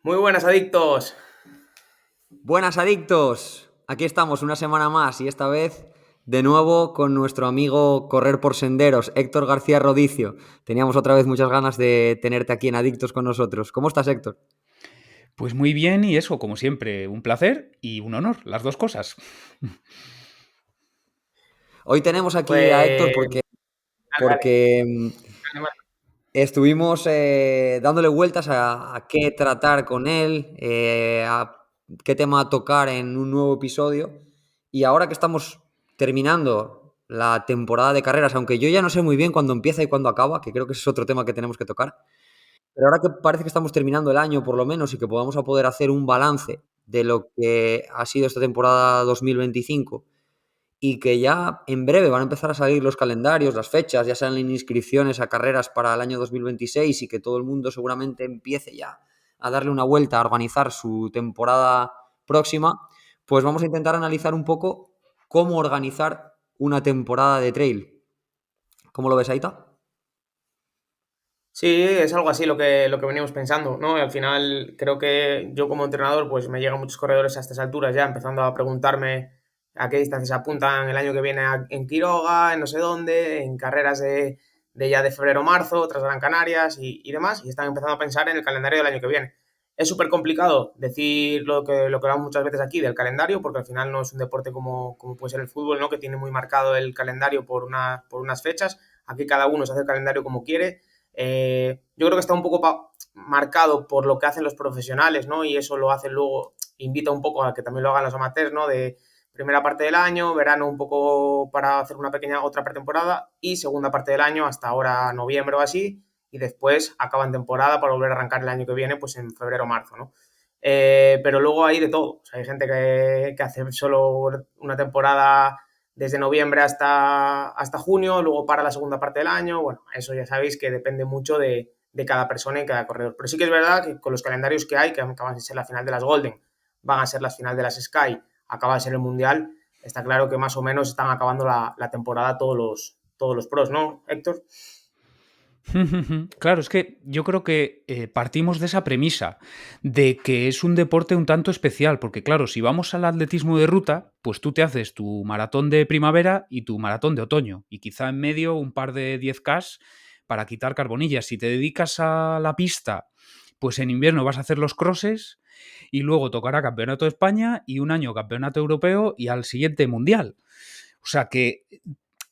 Muy buenas, adictos. Buenas adictos, aquí estamos una semana más y esta vez de nuevo con nuestro amigo Correr por Senderos, Héctor García Rodicio. Teníamos otra vez muchas ganas de tenerte aquí en Adictos con nosotros. ¿Cómo estás, Héctor? Pues muy bien y eso, como siempre, un placer y un honor, las dos cosas. Hoy tenemos aquí a Héctor Pues, porque, dale, dale, porque dale, estuvimos dándole vueltas a qué tratar con él, a qué tema tocar en un nuevo episodio. Y ahora que estamos terminando la temporada de carreras, aunque yo ya no sé muy bien cuándo empieza y cuándo acaba, que creo que ese es otro tema que tenemos que tocar, pero ahora que parece que estamos terminando el año por lo menos y que podamos a poder hacer un balance de lo que ha sido esta temporada 2025 y que ya en breve van a empezar a salir los calendarios, las fechas, ya salen inscripciones a carreras para el año 2026 y que todo el mundo seguramente empiece ya a darle una vuelta, a organizar su temporada próxima, pues vamos a intentar analizar un poco cómo organizar una temporada de trail. ¿Cómo lo ves, Aita? Sí, es algo así lo que venimos pensando, ¿no? Y al final creo que yo como entrenador pues me llegan muchos corredores a estas alturas ya empezando a preguntarme a qué distancias se apuntan el año que viene en Quiroga, en no sé dónde, en carreras de ya de febrero marzo, otras Gran Canarias y demás, y están empezando a pensar en el calendario del año que viene. Es súper complicado decir lo que hablamos muchas veces aquí del calendario, porque al final no es un deporte como puede ser el fútbol, ¿no? Que tiene muy marcado el calendario por unas fechas. Aquí cada uno se hace el calendario como quiere. Yo creo que está un poco marcado por lo que hacen los profesionales, ¿no? Y eso lo hace luego, invita un poco a que también lo hagan los amateurs, ¿no? De primera parte del año, verano un poco para hacer una pequeña otra pretemporada y segunda parte del año hasta ahora noviembre o así y después acaban temporada para volver a arrancar el año que viene pues en febrero o marzo, ¿no? Pero luego hay de todo, o sea, hay gente que hace solo una temporada desde noviembre hasta junio, luego para la segunda parte del año. Bueno, eso ya sabéis que depende mucho de cada persona y cada corredor. Pero sí que es verdad que con los calendarios que hay, que acaban de ser la final de las Golden, van a ser las finales de las Sky, acaba de ser el Mundial, está claro que más o menos están acabando la temporada todos los pros, ¿no, Héctor? Claro, es que yo creo que partimos de esa premisa, de que es un deporte un tanto especial, porque claro, si vamos al atletismo de ruta, pues tú te haces tu maratón de primavera y tu maratón de otoño, y quizá en medio un par de 10K para quitar carbonillas. Si te dedicas a la pista, pues en invierno vas a hacer los crosses y luego tocará campeonato de España y un año campeonato europeo y al siguiente mundial. O sea que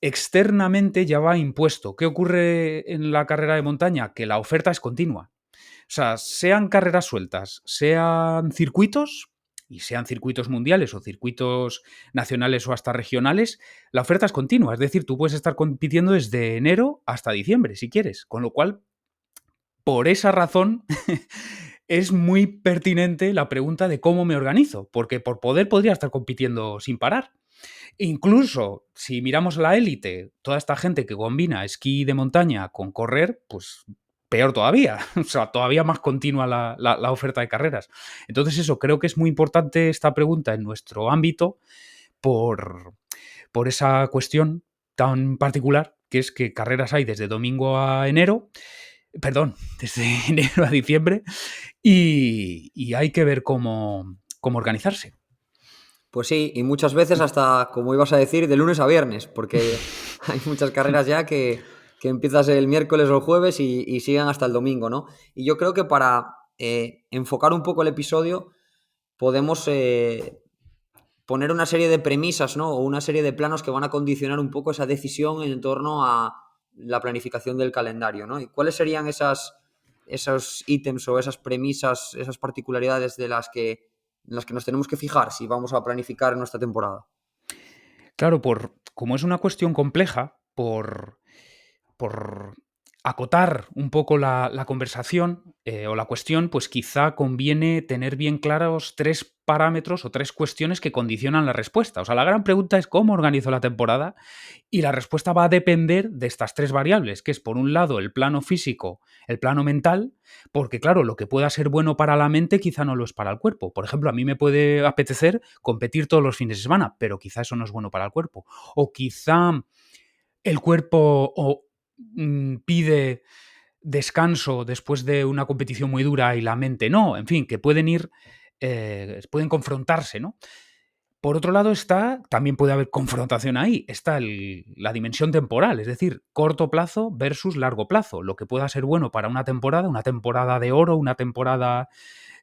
externamente ya va impuesto. ¿Qué ocurre en la carrera de montaña? Que la oferta es continua. O sea, sean carreras sueltas, sean circuitos, y sean circuitos mundiales o circuitos nacionales o hasta regionales, la oferta es continua. Es decir, tú puedes estar compitiendo desde enero hasta diciembre, si quieres. Con lo cual, por esa razón, es muy pertinente la pregunta de cómo me organizo, porque por poder podría estar compitiendo sin parar. Incluso si miramos la élite, toda esta gente que combina esquí de montaña con correr, pues peor todavía, o sea, todavía más continua la oferta de carreras. Entonces eso, creo que es muy importante esta pregunta en nuestro ámbito por, por esa cuestión tan particular, que es que carreras hay desde domingo a enero, perdón, desde enero a diciembre, y hay que ver cómo organizarse. Pues sí, y muchas veces hasta, como ibas a decir, de lunes a viernes, porque hay muchas carreras ya que empiezas el miércoles o el jueves y siguen hasta el domingo, ¿no? Y yo creo que para enfocar un poco el episodio podemos poner una serie de premisas, ¿no? O una serie de planos que van a condicionar un poco esa decisión en torno a la planificación del calendario, ¿no? ¿Y cuáles serían esos ítems o esas premisas, esas particularidades en las que nos tenemos que fijar si vamos a planificar nuestra temporada? Claro, como es una cuestión compleja, por acotar un poco la conversación o la cuestión, pues quizá conviene tener bien claros tres parámetros o tres cuestiones que condicionan la respuesta. O sea, la gran pregunta es cómo organizo la temporada y la respuesta va a depender de estas tres variables, que es por un lado el plano físico, el plano mental, porque claro, lo que pueda ser bueno para la mente quizá no lo es para el cuerpo. Por ejemplo, a mí me puede apetecer competir todos los fines de semana, pero quizá eso no es bueno para el cuerpo. O quizá el cuerpo pide descanso después de una competición muy dura y la mente no, en fin, que pueden pueden confrontarse, ¿no? Por otro lado también puede haber confrontación ahí, está la dimensión temporal, es decir, corto plazo versus largo plazo, lo que pueda ser bueno para una temporada de oro, una temporada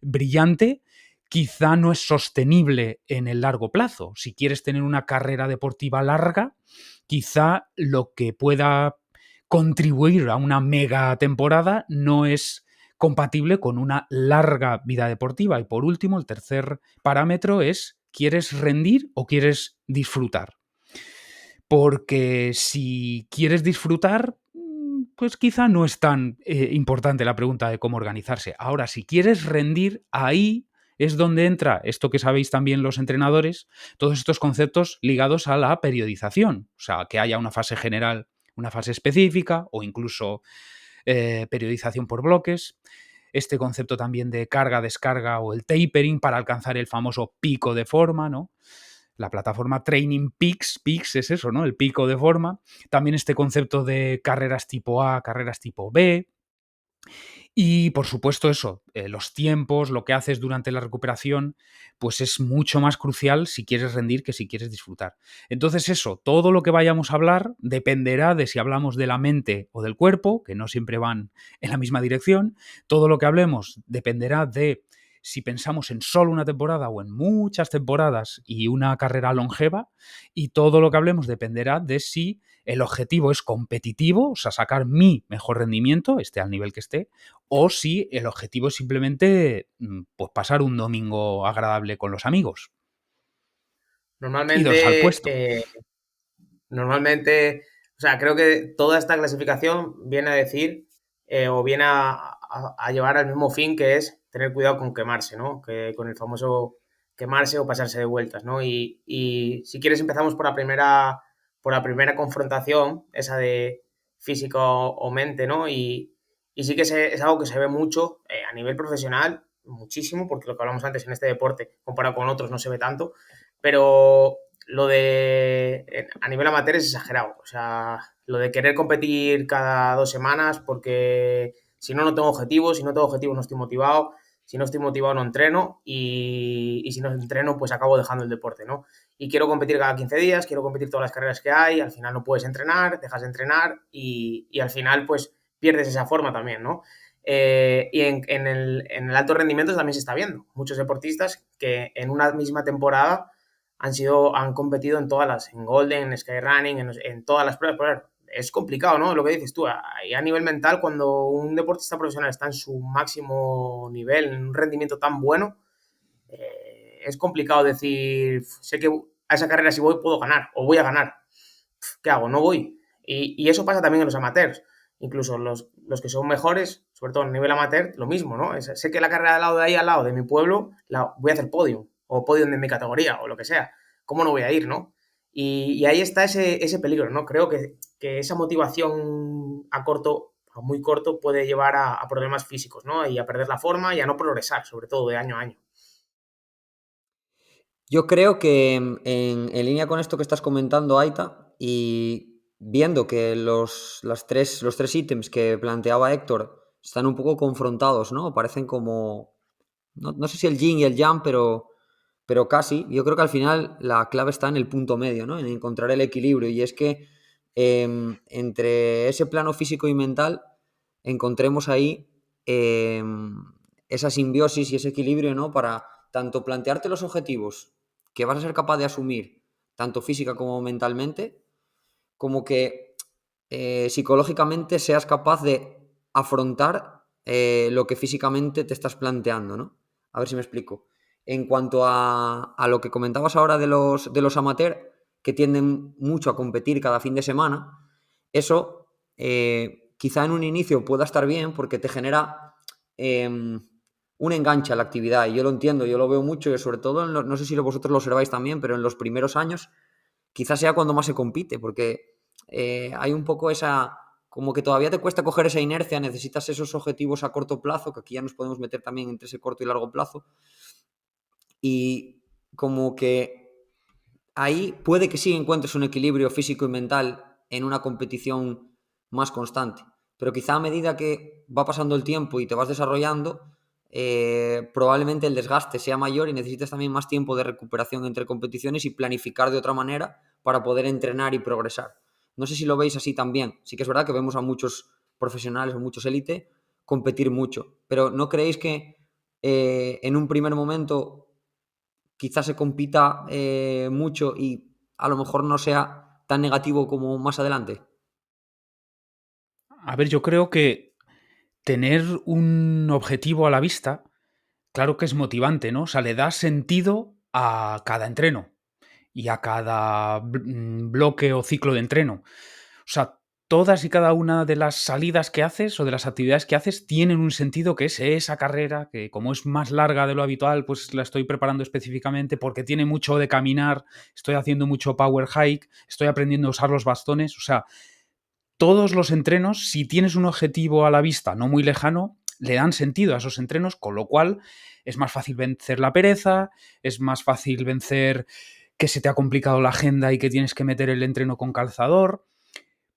brillante, quizá no es sostenible en el largo plazo. Si quieres tener una carrera deportiva larga, quizá lo que pueda contribuir a una mega temporada no es compatible con una larga vida deportiva. Y por último, el tercer parámetro es, ¿quieres rendir o quieres disfrutar? Porque si quieres disfrutar, pues quizá no es tan importante la pregunta de cómo organizarse. Ahora, si quieres rendir, ahí es donde entra esto que sabéis también los entrenadores, todos estos conceptos ligados a la periodización. O sea, que haya una fase general, una fase específica o incluso periodización por bloques. Este concepto también de carga-descarga o el tapering para alcanzar el famoso pico de forma, ¿no? La plataforma Training Peaks es eso, ¿no? El pico de forma. También este concepto de carreras tipo A, carreras tipo B. Y por supuesto eso, los tiempos, lo que haces durante la recuperación, pues es mucho más crucial si quieres rendir que si quieres disfrutar. Entonces eso, todo lo que vayamos a hablar dependerá de si hablamos de la mente o del cuerpo, que no siempre van en la misma dirección. Todo lo que hablemos dependerá de si pensamos en solo una temporada o en muchas temporadas y una carrera longeva. Y todo lo que hablemos dependerá de si el objetivo es competitivo, o sea, sacar mi mejor rendimiento, esté al nivel que esté, o si el objetivo es simplemente pues pasar un domingo agradable con los amigos. Idos al Normalmente, puesto. normalmente, o sea, creo que toda esta clasificación viene a decir o viene a llevar al mismo fin, que es tener cuidado con quemarse, ¿no? Que con el famoso quemarse o pasarse de vueltas, ¿no? Y si quieres empezamos por la primera confrontación, esa de físico o mente, ¿no? Y sí que es algo que se ve mucho a nivel profesional, muchísimo, porque lo que hablamos antes en este deporte, comparado con otros, no se ve tanto, pero lo de a nivel amateur es exagerado. O sea, lo de querer competir cada 2 semanas porque si no, no tengo objetivos, si no tengo objetivos no estoy motivado, si no estoy motivado no entreno y si no entreno pues acabo dejando el deporte, ¿no? Y quiero competir cada 15 días, quiero competir todas las carreras que hay, al final no puedes entrenar, dejas de entrenar y al final pues pierdes esa forma también, ¿no? Y en el alto rendimiento también se está viendo. Muchos deportistas que en una misma temporada han competido en todas en Golden, en Skyrunning, en todas las pruebas. Pero es complicado, ¿no? Lo que dices tú, a nivel mental, cuando un deportista profesional está en su máximo nivel, en un rendimiento tan bueno, es complicado decir, sé que a esa carrera si voy puedo ganar o voy a ganar. ¿Qué hago? No voy. Y eso pasa también en los amateurs. Incluso los que son mejores, sobre todo a nivel amateur, lo mismo, ¿no? Sé que la carrera al lado de ahí, al lado de mi pueblo, voy a hacer podio, o podio de mi categoría, o lo que sea. ¿Cómo no voy a ir, no? Y ahí está ese peligro, ¿no? Creo que esa motivación a muy corto, puede llevar a problemas físicos, ¿no? Y a perder la forma y a no progresar, sobre todo de año a año. Yo creo que en línea con esto que estás comentando, Aita, y viendo que los tres ítems que planteaba Héctor están un poco confrontados, ¿no? Parecen como, no sé si el yin y el yang, pero casi. Yo creo que al final la clave está en el punto medio, ¿no? En encontrar el equilibrio. Y es que entre ese plano físico y mental encontremos ahí esa simbiosis y ese equilibrio, ¿no? Para tanto plantearte los objetivos que vas a ser capaz de asumir, tanto física como mentalmente, como que psicológicamente seas capaz de afrontar lo que físicamente te estás planteando, ¿no? A ver si me explico. En cuanto a lo que comentabas ahora de los amateurs, que tienden mucho a competir cada fin de semana, eso quizá en un inicio pueda estar bien porque te genera un enganche a la actividad. Y yo lo entiendo, yo lo veo mucho y sobre todo, no sé si vosotros lo observáis también, pero en los primeros años quizás sea cuando más se compite, porque hay un poco esa, como que todavía te cuesta coger esa inercia, necesitas esos objetivos a corto plazo, que aquí ya nos podemos meter también entre ese corto y largo plazo, y como que ahí puede que sí encuentres un equilibrio físico y mental en una competición más constante. pero quizá a medida que va pasando el tiempo y te vas desarrollando, probablemente el desgaste sea mayor y necesites también más tiempo de recuperación entre competiciones y planificar de otra manera para poder entrenar y progresar. No sé si lo veis así también. Sí que es verdad que vemos a muchos profesionales o muchos élite competir mucho, pero ¿no creéis que en un primer momento quizás se compita mucho y a lo mejor no sea tan negativo como más adelante? A ver, yo creo que tener un objetivo a la vista, claro que es motivante, ¿no? O sea, le da sentido a cada entreno y a cada bloque o ciclo de entreno. O sea, todas y cada una de las salidas que haces o de las actividades que haces tienen un sentido, que es esa carrera, que como es más larga de lo habitual, pues la estoy preparando específicamente porque tiene mucho de caminar, estoy haciendo mucho power hike, estoy aprendiendo a usar los bastones. O sea, todos los entrenos, si tienes un objetivo a la vista no muy lejano, le dan sentido a esos entrenos, con lo cual es más fácil vencer la pereza, es más fácil vencer que se te ha complicado la agenda y que tienes que meter el entreno con calzador.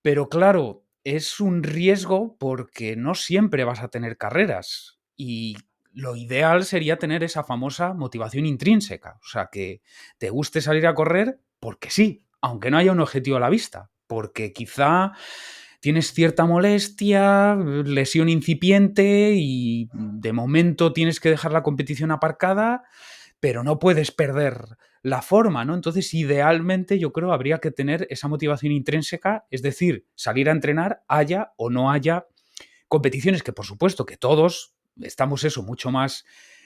Pero claro, es un riesgo porque no siempre vas a tener carreras y lo ideal sería tener esa famosa motivación intrínseca, o sea, que te guste salir a correr porque sí, aunque no haya un objetivo a la vista, porque quizá tienes cierta molestia, lesión incipiente y de momento tienes que dejar la competición aparcada, pero no puedes perder la forma, ¿no? Entonces, idealmente, yo creo, habría que tener esa motivación intrínseca, es decir, salir a entrenar, haya o no haya competiciones, que por supuesto que todos estamos eso, mucho más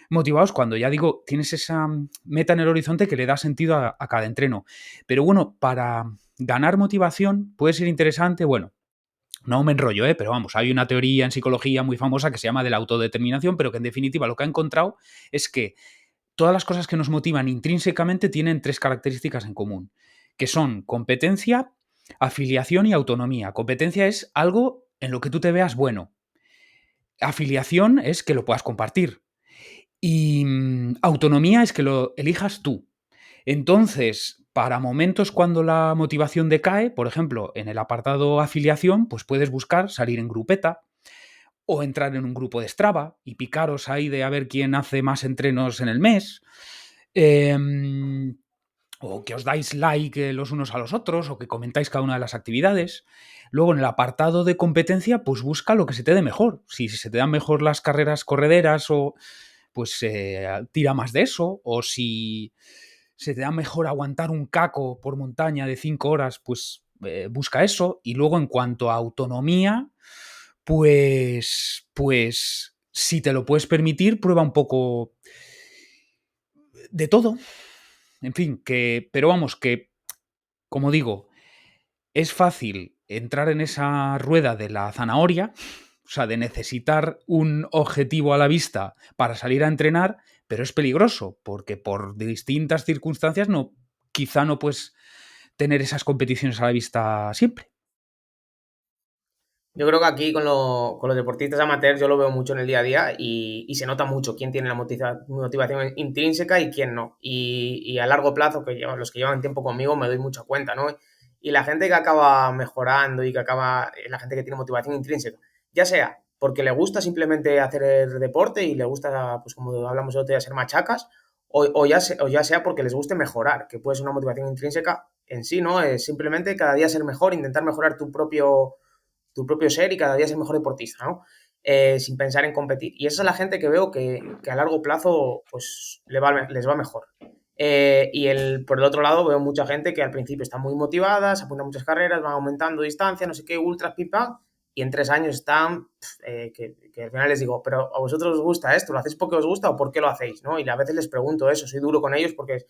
motivados cuando ya digo, tienes esa meta en el horizonte que le da sentido a cada entreno. Pero bueno, para ganar motivación puede ser interesante, bueno, no me enrollo, pero vamos, hay una teoría en psicología muy famosa que se llama de la autodeterminación, pero que en definitiva lo que ha encontrado es que todas las cosas que nos motivan intrínsecamente tienen tres características en común, que son competencia, afiliación y autonomía. Competencia es algo en lo que tú te veas bueno. Afiliación es que lo puedas compartir. Y autonomía es que lo elijas tú. Entonces, para momentos cuando la motivación decae, por ejemplo, en el apartado afiliación, pues puedes buscar salir en grupeta o entrar en un grupo de Strava y picaros ahí de a ver quién hace más entrenos en el mes. O que os dais like los unos a los otros, o que comentáis cada una de las actividades. Luego, en el apartado de competencia, pues busca lo que se te dé mejor. Si se te dan mejor las carreras correderas, o pues tira más de eso. O si se te da mejor aguantar un caco por montaña de 5 horas, pues busca eso. Y luego, en cuanto a autonomía, pues si te lo puedes permitir, prueba un poco de todo. En fin, pero vamos, que, como digo, es fácil entrar en esa rueda de la zanahoria, o sea, de necesitar un objetivo a la vista para salir a entrenar, pero es peligroso, porque por distintas circunstancias quizá no puedes tener esas competiciones a la vista siempre. Yo creo que aquí con los deportistas amateurs yo lo veo mucho en el día a día y se nota mucho quién tiene la motivación intrínseca y quién no. Y a largo plazo, los que llevan tiempo conmigo, me doy mucha cuenta, ¿no? Y la gente que acaba mejorando y la gente que tiene motivación intrínseca, ya sea porque le gusta simplemente hacer el deporte y le gusta, pues como hablamos el otro día, hacer machacas, o ya sea porque les guste mejorar, que puede ser una motivación intrínseca en sí, ¿no? Es simplemente cada día ser mejor, intentar mejorar tu propio ser y cada día ser mejor deportista, ¿no? Sin pensar en competir. Y esa es la gente que veo que a largo plazo pues les va mejor. Por el otro lado veo mucha gente que al principio está muy motivada, se apunta a muchas carreras, van aumentando distancia, no sé qué, ultras, pipa, y en 3 años están, que al final les digo, pero ¿a vosotros os gusta esto? ¿Lo hacéis porque os gusta o por qué lo hacéis? ¿No? Y a veces les pregunto eso, soy duro con ellos porque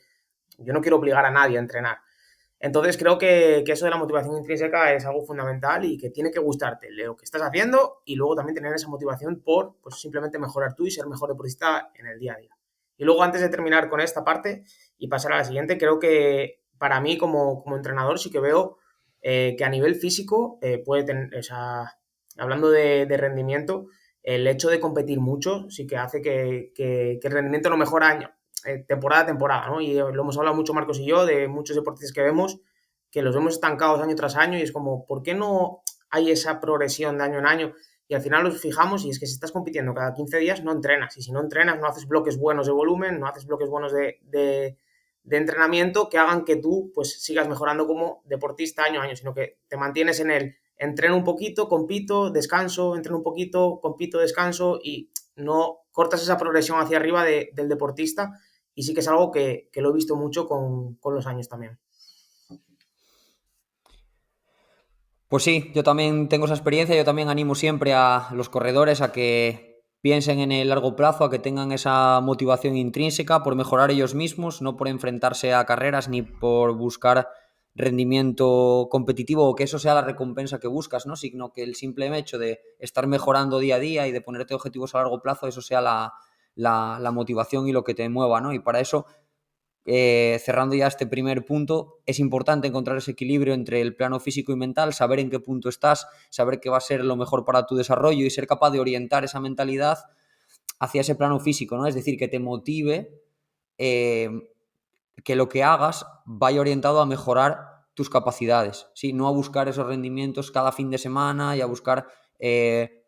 yo no quiero obligar a nadie a entrenar. Entonces creo que eso de la motivación intrínseca es algo fundamental y que tiene que gustarte lo que estás haciendo y luego también tener esa motivación por pues, simplemente mejorar tú y ser mejor deportista en el día a día. Y luego antes de terminar con esta parte y pasar a la siguiente, creo que para mí como entrenador sí que veo que a nivel físico puede tener, o sea, hablando de rendimiento, el hecho de competir mucho sí que hace que el rendimiento no mejora temporada a temporada, ¿no? Y lo hemos hablado mucho Marcos y yo de muchos deportistas que vemos que los vemos estancados año tras año y es como, ¿por qué no hay esa progresión de año en año. Y al final nos fijamos y es que si estás compitiendo cada 15 días no entrenas. Y si no entrenas no haces bloques buenos de volumen, no haces bloques buenos de entrenamiento que hagan que tú pues sigas mejorando como deportista año a año, sino que te mantienes en el entreno un poquito, compito, descanso, entreno un poquito, compito, descanso y no cortas esa progresión hacia arriba del deportista y sí que es algo que lo he visto mucho con los años también. Pues sí, yo también tengo esa experiencia, yo también animo siempre a los corredores a que piensen en el largo plazo, a que tengan esa motivación intrínseca por mejorar ellos mismos, no por enfrentarse a carreras ni por buscar rendimiento competitivo o que eso sea la recompensa que buscas, ¿no? Sino que el simple hecho de estar mejorando día a día y de ponerte objetivos a largo plazo, eso sea la motivación y lo que te mueva, ¿no? Y para eso cerrando ya este primer punto, es importante encontrar ese equilibrio entre el plano físico y mental, saber en qué punto estás, saber qué va a ser lo mejor para tu desarrollo y ser capaz de orientar esa mentalidad hacia ese plano físico, ¿no? Es decir, que te motive que lo que hagas vaya orientado a mejorar tus capacidades, ¿sí? No a buscar esos rendimientos cada fin de semana y a buscar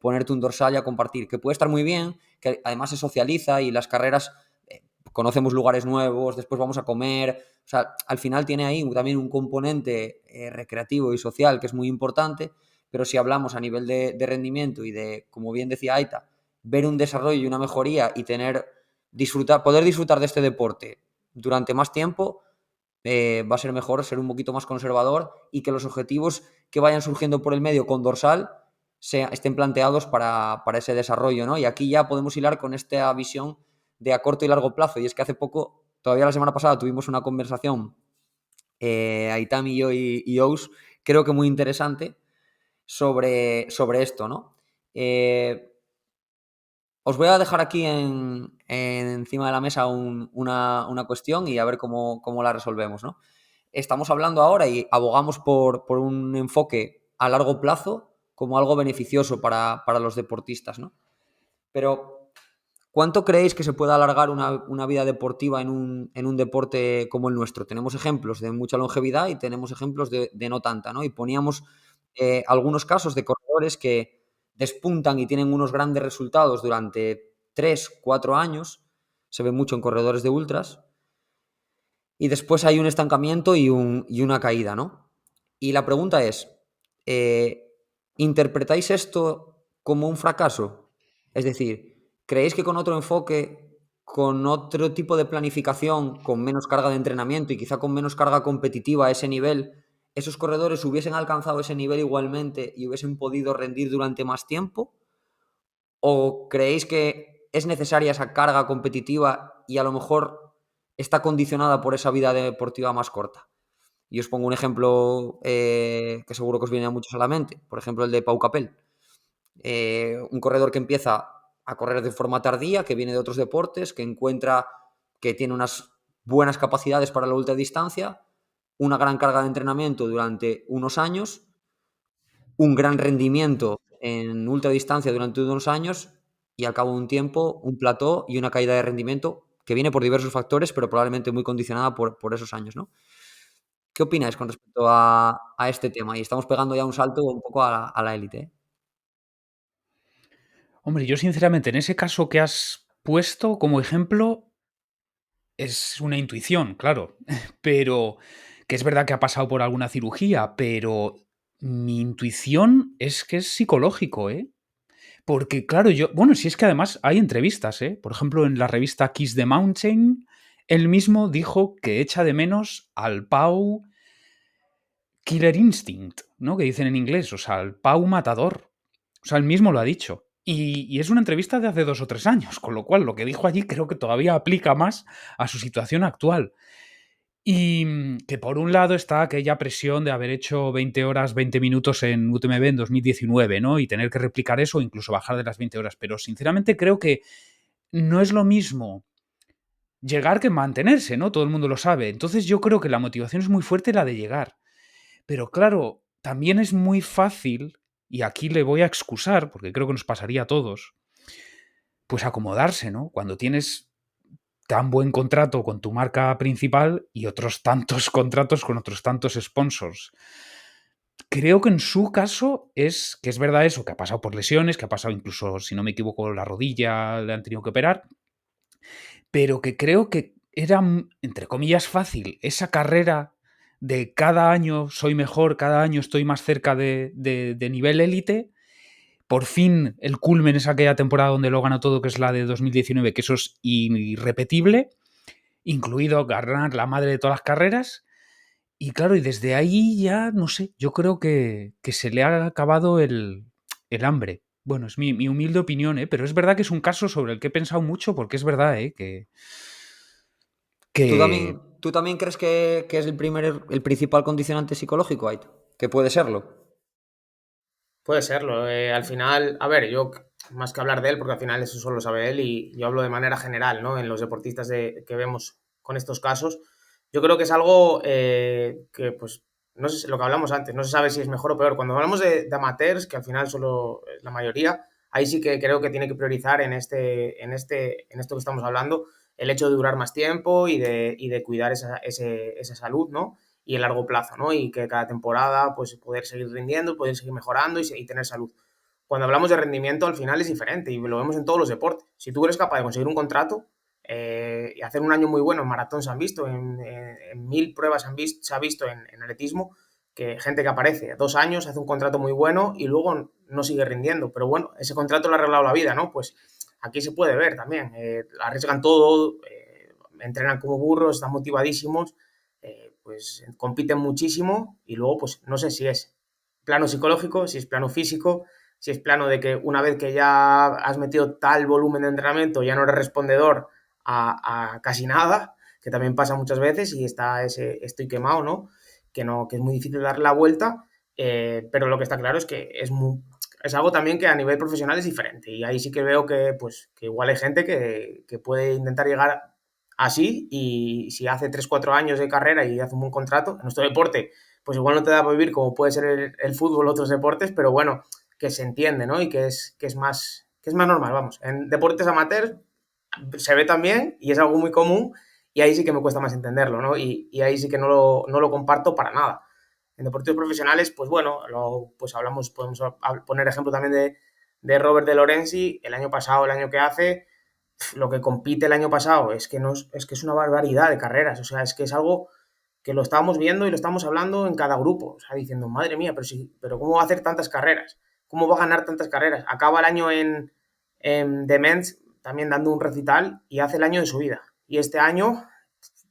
ponerte un dorsal y a compartir, que puede estar muy bien, que además se socializa y las carreras conocemos lugares nuevos, después vamos a comer, o sea, al final tiene ahí también un componente recreativo y social que es muy importante, pero si hablamos a nivel de rendimiento y de, como bien decía Aita, ver un desarrollo y una mejoría y poder disfrutar de este deporte durante más tiempo, va a ser mejor ser un poquito más conservador y que los objetivos que vayan surgiendo por el medio con dorsal estén planteados para ese desarrollo, ¿no? Y aquí ya podemos hilar con esta visión de a corto y largo plazo. Y es que hace poco, todavía la semana pasada, tuvimos una conversación, Aitam y yo y Ous, creo que muy interesante, sobre esto, ¿no? Os voy a dejar aquí encima de la mesa una cuestión y a ver cómo la resolvemos, ¿no? Estamos hablando ahora y abogamos por un enfoque a largo plazo como algo beneficioso para los deportistas, ¿no? Pero, ¿cuánto creéis que se puede alargar una vida deportiva en un deporte como el nuestro? Tenemos ejemplos de mucha longevidad y tenemos ejemplos de no tanta, ¿no? Y poníamos algunos casos de corredores que despuntan y tienen unos grandes resultados durante 3, 4 años, se ve mucho en corredores de ultras, y después hay un estancamiento y una caída, ¿no? Y la pregunta es, eh, ¿interpretáis esto como un fracaso? Es decir, ¿creéis que con otro enfoque, con otro tipo de planificación, con menos carga de entrenamiento y quizá con menos carga competitiva a ese nivel, esos corredores hubiesen alcanzado ese nivel igualmente y hubiesen podido rendir durante más tiempo? ¿O creéis que es necesaria esa carga competitiva y a lo mejor está condicionada por esa vida deportiva más corta? Y os pongo un ejemplo que seguro que os viene a muchos a la mente. Por ejemplo, el de Pau Capel. Un corredor que empieza a correr de forma tardía, que viene de otros deportes, que encuentra que tiene unas buenas capacidades para la ultradistancia, una gran carga de entrenamiento durante unos años, un gran rendimiento en ultradistancia durante unos años y al cabo de un tiempo un plató y una caída de rendimiento que viene por diversos factores, pero probablemente muy condicionada por esos años, ¿no? ¿Qué opináis con respecto a este tema? Y estamos pegando ya un salto un poco a la élite, ¿eh? Hombre, yo sinceramente, en ese caso que has puesto como ejemplo, es una intuición, claro, pero que es verdad que ha pasado por alguna cirugía, pero mi intuición es que es psicológico, ¿eh? Porque, claro, bueno, si es que además hay entrevistas, ¿eh? Por ejemplo, en la revista Kiss the Mountain, él mismo dijo que echa de menos al Pau Killer Instinct, ¿no? Que dicen en inglés, o sea, al Pau matador. O sea, él mismo lo ha dicho. Y es una entrevista de hace 2 o 3 años, con lo cual lo que dijo allí creo que todavía aplica más a su situación actual. Y que por un lado está aquella presión de haber hecho 20 horas, 20 minutos en UTMB en 2019, ¿no? Y tener que replicar eso o incluso bajar de las 20 horas. Pero sinceramente creo que no es lo mismo llegar que mantenerse, ¿no? Todo el mundo lo sabe. Entonces yo creo que la motivación es muy fuerte la de llegar. Pero claro, también es muy fácil, y aquí le voy a excusar, porque creo que nos pasaría a todos, pues acomodarse, ¿no? Cuando tienes tan buen contrato con tu marca principal y otros tantos contratos con otros tantos sponsors. creo que en su caso es que es verdad eso, que ha pasado por lesiones, que ha pasado incluso, si no me equivoco, la rodilla le han tenido que operar, pero que creo que era, entre comillas, fácil esa carrera de cada año soy mejor, cada año estoy más cerca de nivel élite. Por fin el culmen es aquella temporada donde lo gana todo, que es la de 2019, que eso es irrepetible, incluido ganar la madre de todas las carreras. Y claro, y desde ahí ya, no sé, yo creo que se le ha acabado el hambre. Bueno, es mi humilde opinión, ¿eh? Pero es verdad que es un caso sobre el que he pensado mucho, porque es verdad, ¿eh? Que ¿Tú también crees que es el principal condicionante psicológico, Ait? Que puede serlo. Puede serlo. Al final, a ver, yo más que hablar de él, porque al final eso solo sabe él y yo hablo de manera general, ¿no? En los deportistas que vemos con estos casos, yo creo que es algo que, pues, no sé lo que hablamos antes, no se sabe si es mejor o peor. Cuando hablamos de amateurs, que al final solo es la mayoría, ahí sí que creo que tiene que priorizar en esto que estamos hablando, el hecho de durar más tiempo y de cuidar esa salud, ¿no? Y el largo plazo, ¿no? Y que cada temporada, pues, poder seguir rindiendo, poder seguir mejorando y tener salud. Cuando hablamos de rendimiento, al final es diferente y lo vemos en todos los deportes. Si tú eres capaz de conseguir un contrato y hacer un año muy bueno en maratón, se han visto, en 1000 pruebas se ha visto en atletismo, que gente que aparece 2 años, hace un contrato muy bueno y luego no sigue rindiendo. Pero bueno, ese contrato le ha arreglado la vida, ¿no? Pues aquí se puede ver también. Arriesgan todo, entrenan como burros, están motivadísimos, pues compiten muchísimo y luego, pues no sé si es plano psicológico, si es plano físico, si es plano de que una vez que ya has metido tal volumen de entrenamiento ya no eres respondedor a casi nada, que también pasa muchas veces y está ese estoy quemado, ¿no? Que es muy difícil darle la vuelta, pero lo que está claro es que es algo también que a nivel profesional es diferente y ahí sí que veo que, pues, que igual hay gente que puede intentar llegar así y si hace 3 4 años de carrera y hace un buen contrato, en nuestro deporte, pues igual no te da para vivir como puede ser el fútbol o otros deportes, pero bueno, que se entiende, ¿no? Y que es más normal, vamos. En deportes amateurs se ve también y es algo muy común y ahí sí que me cuesta más entenderlo, ¿no? Y ahí sí que no lo comparto para nada. En deportes profesionales, pues bueno, pues hablamos, podemos poner ejemplo también de Robert de Lorenzi, el año pasado, el año que hace, lo que compite el año pasado es que, es que es una barbaridad de carreras, o sea, es que es algo que lo estábamos viendo y lo estamos hablando en cada grupo, o sea, diciendo, madre mía, pero, sí, pero ¿cómo va a hacer tantas carreras? ¿Cómo va a ganar tantas carreras? Acaba el año en The Men's también dando un recital y hace el año de su vida. Y este año,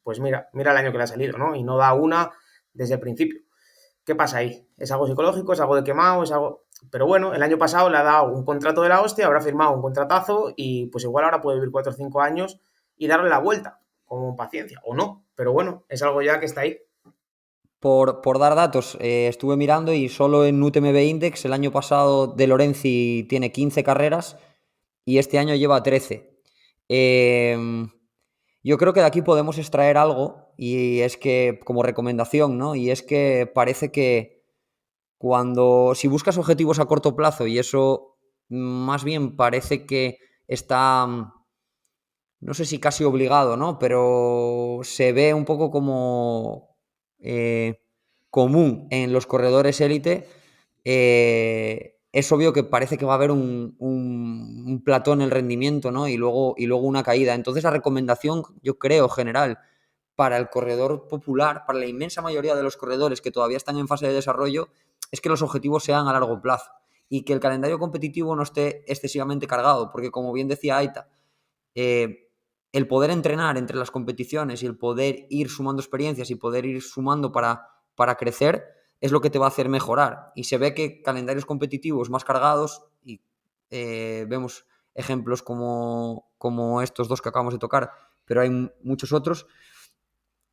pues mira el año que le ha salido, ¿no? Y no da una desde el principio. ¿Qué pasa ahí? ¿Es algo psicológico? ¿Es algo de quemado? ¿Es algo...? Pero bueno, el año pasado le ha dado un contrato de la hostia, habrá firmado un contratazo y pues igual ahora puede vivir 4 o 5 años y darle la vuelta con paciencia, o no. Pero bueno, es algo ya que está ahí. Por dar datos, estuve mirando y solo en UTMB Index el año pasado De Lorenzi tiene 15 carreras y este año lleva 13. Yo creo que de aquí podemos extraer algo y es que, como recomendación, ¿no? Y es que parece que si buscas objetivos a corto plazo y eso más bien parece que está, no sé si casi obligado, ¿no? Pero se ve un poco como común en los corredores élite. Es obvio que parece que va a haber un plató en el rendimiento, ¿no? Y luego una caída. Entonces la recomendación, yo creo, general, para el corredor popular, para la inmensa mayoría de los corredores que todavía están en fase de desarrollo, es que los objetivos sean a largo plazo y que el calendario competitivo no esté excesivamente cargado, porque como bien decía Aita, el poder entrenar entre las competiciones y el poder ir sumando experiencias y poder ir sumando para crecer es lo que te va a hacer mejorar. Y se ve que calendarios competitivos más cargados, y vemos ejemplos como estos dos que acabamos de tocar, pero hay muchos otros,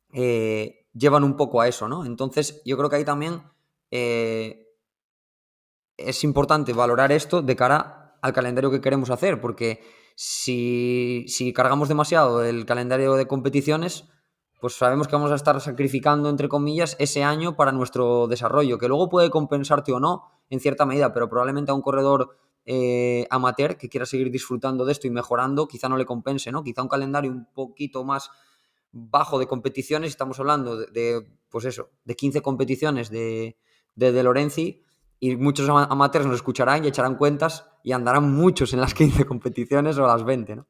llevan un poco a eso, ¿no? Entonces yo creo que ahí también es importante valorar esto de cara al calendario que queremos hacer, porque si cargamos demasiado el calendario de competiciones, pues sabemos que vamos a estar sacrificando, entre comillas, ese año para nuestro desarrollo, que luego puede compensarte o no, en cierta medida, pero probablemente a un corredor amateur que quiera seguir disfrutando de esto y mejorando, quizá no le compense, ¿no? Quizá un calendario un poquito más bajo de competiciones, estamos hablando pues eso, de 15 competiciones de de De Lorenzi, y muchos amateurs nos escucharán y echarán cuentas y andarán muchos en las 15 competiciones o las 20, ¿no?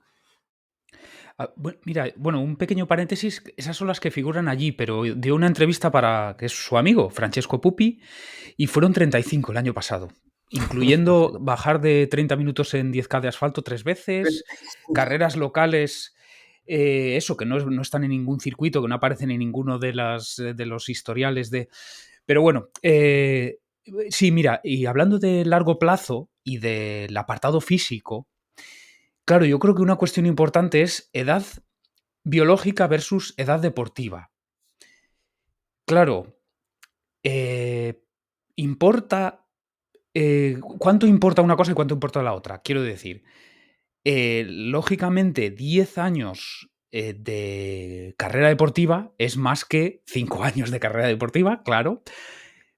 Mira, bueno, un pequeño paréntesis, esas son las que figuran allí, pero dio una entrevista para que es su amigo, Francesco Pupi, y fueron 35 el año pasado, incluyendo bajar de 30 minutos en 10K de asfalto 3 veces, carreras locales, eso, que no están en ningún circuito, que no aparecen en ninguno de los historiales de... Pero bueno, sí, mira, y hablando de largo plazo y del apartado físico, claro, yo creo que una cuestión importante es edad biológica versus edad deportiva. Claro, eh, importa... ¿cuánto importa una cosa y cuánto importa la otra? Quiero decir, lógicamente 10 años de carrera deportiva es más que 5 años de carrera deportiva, claro,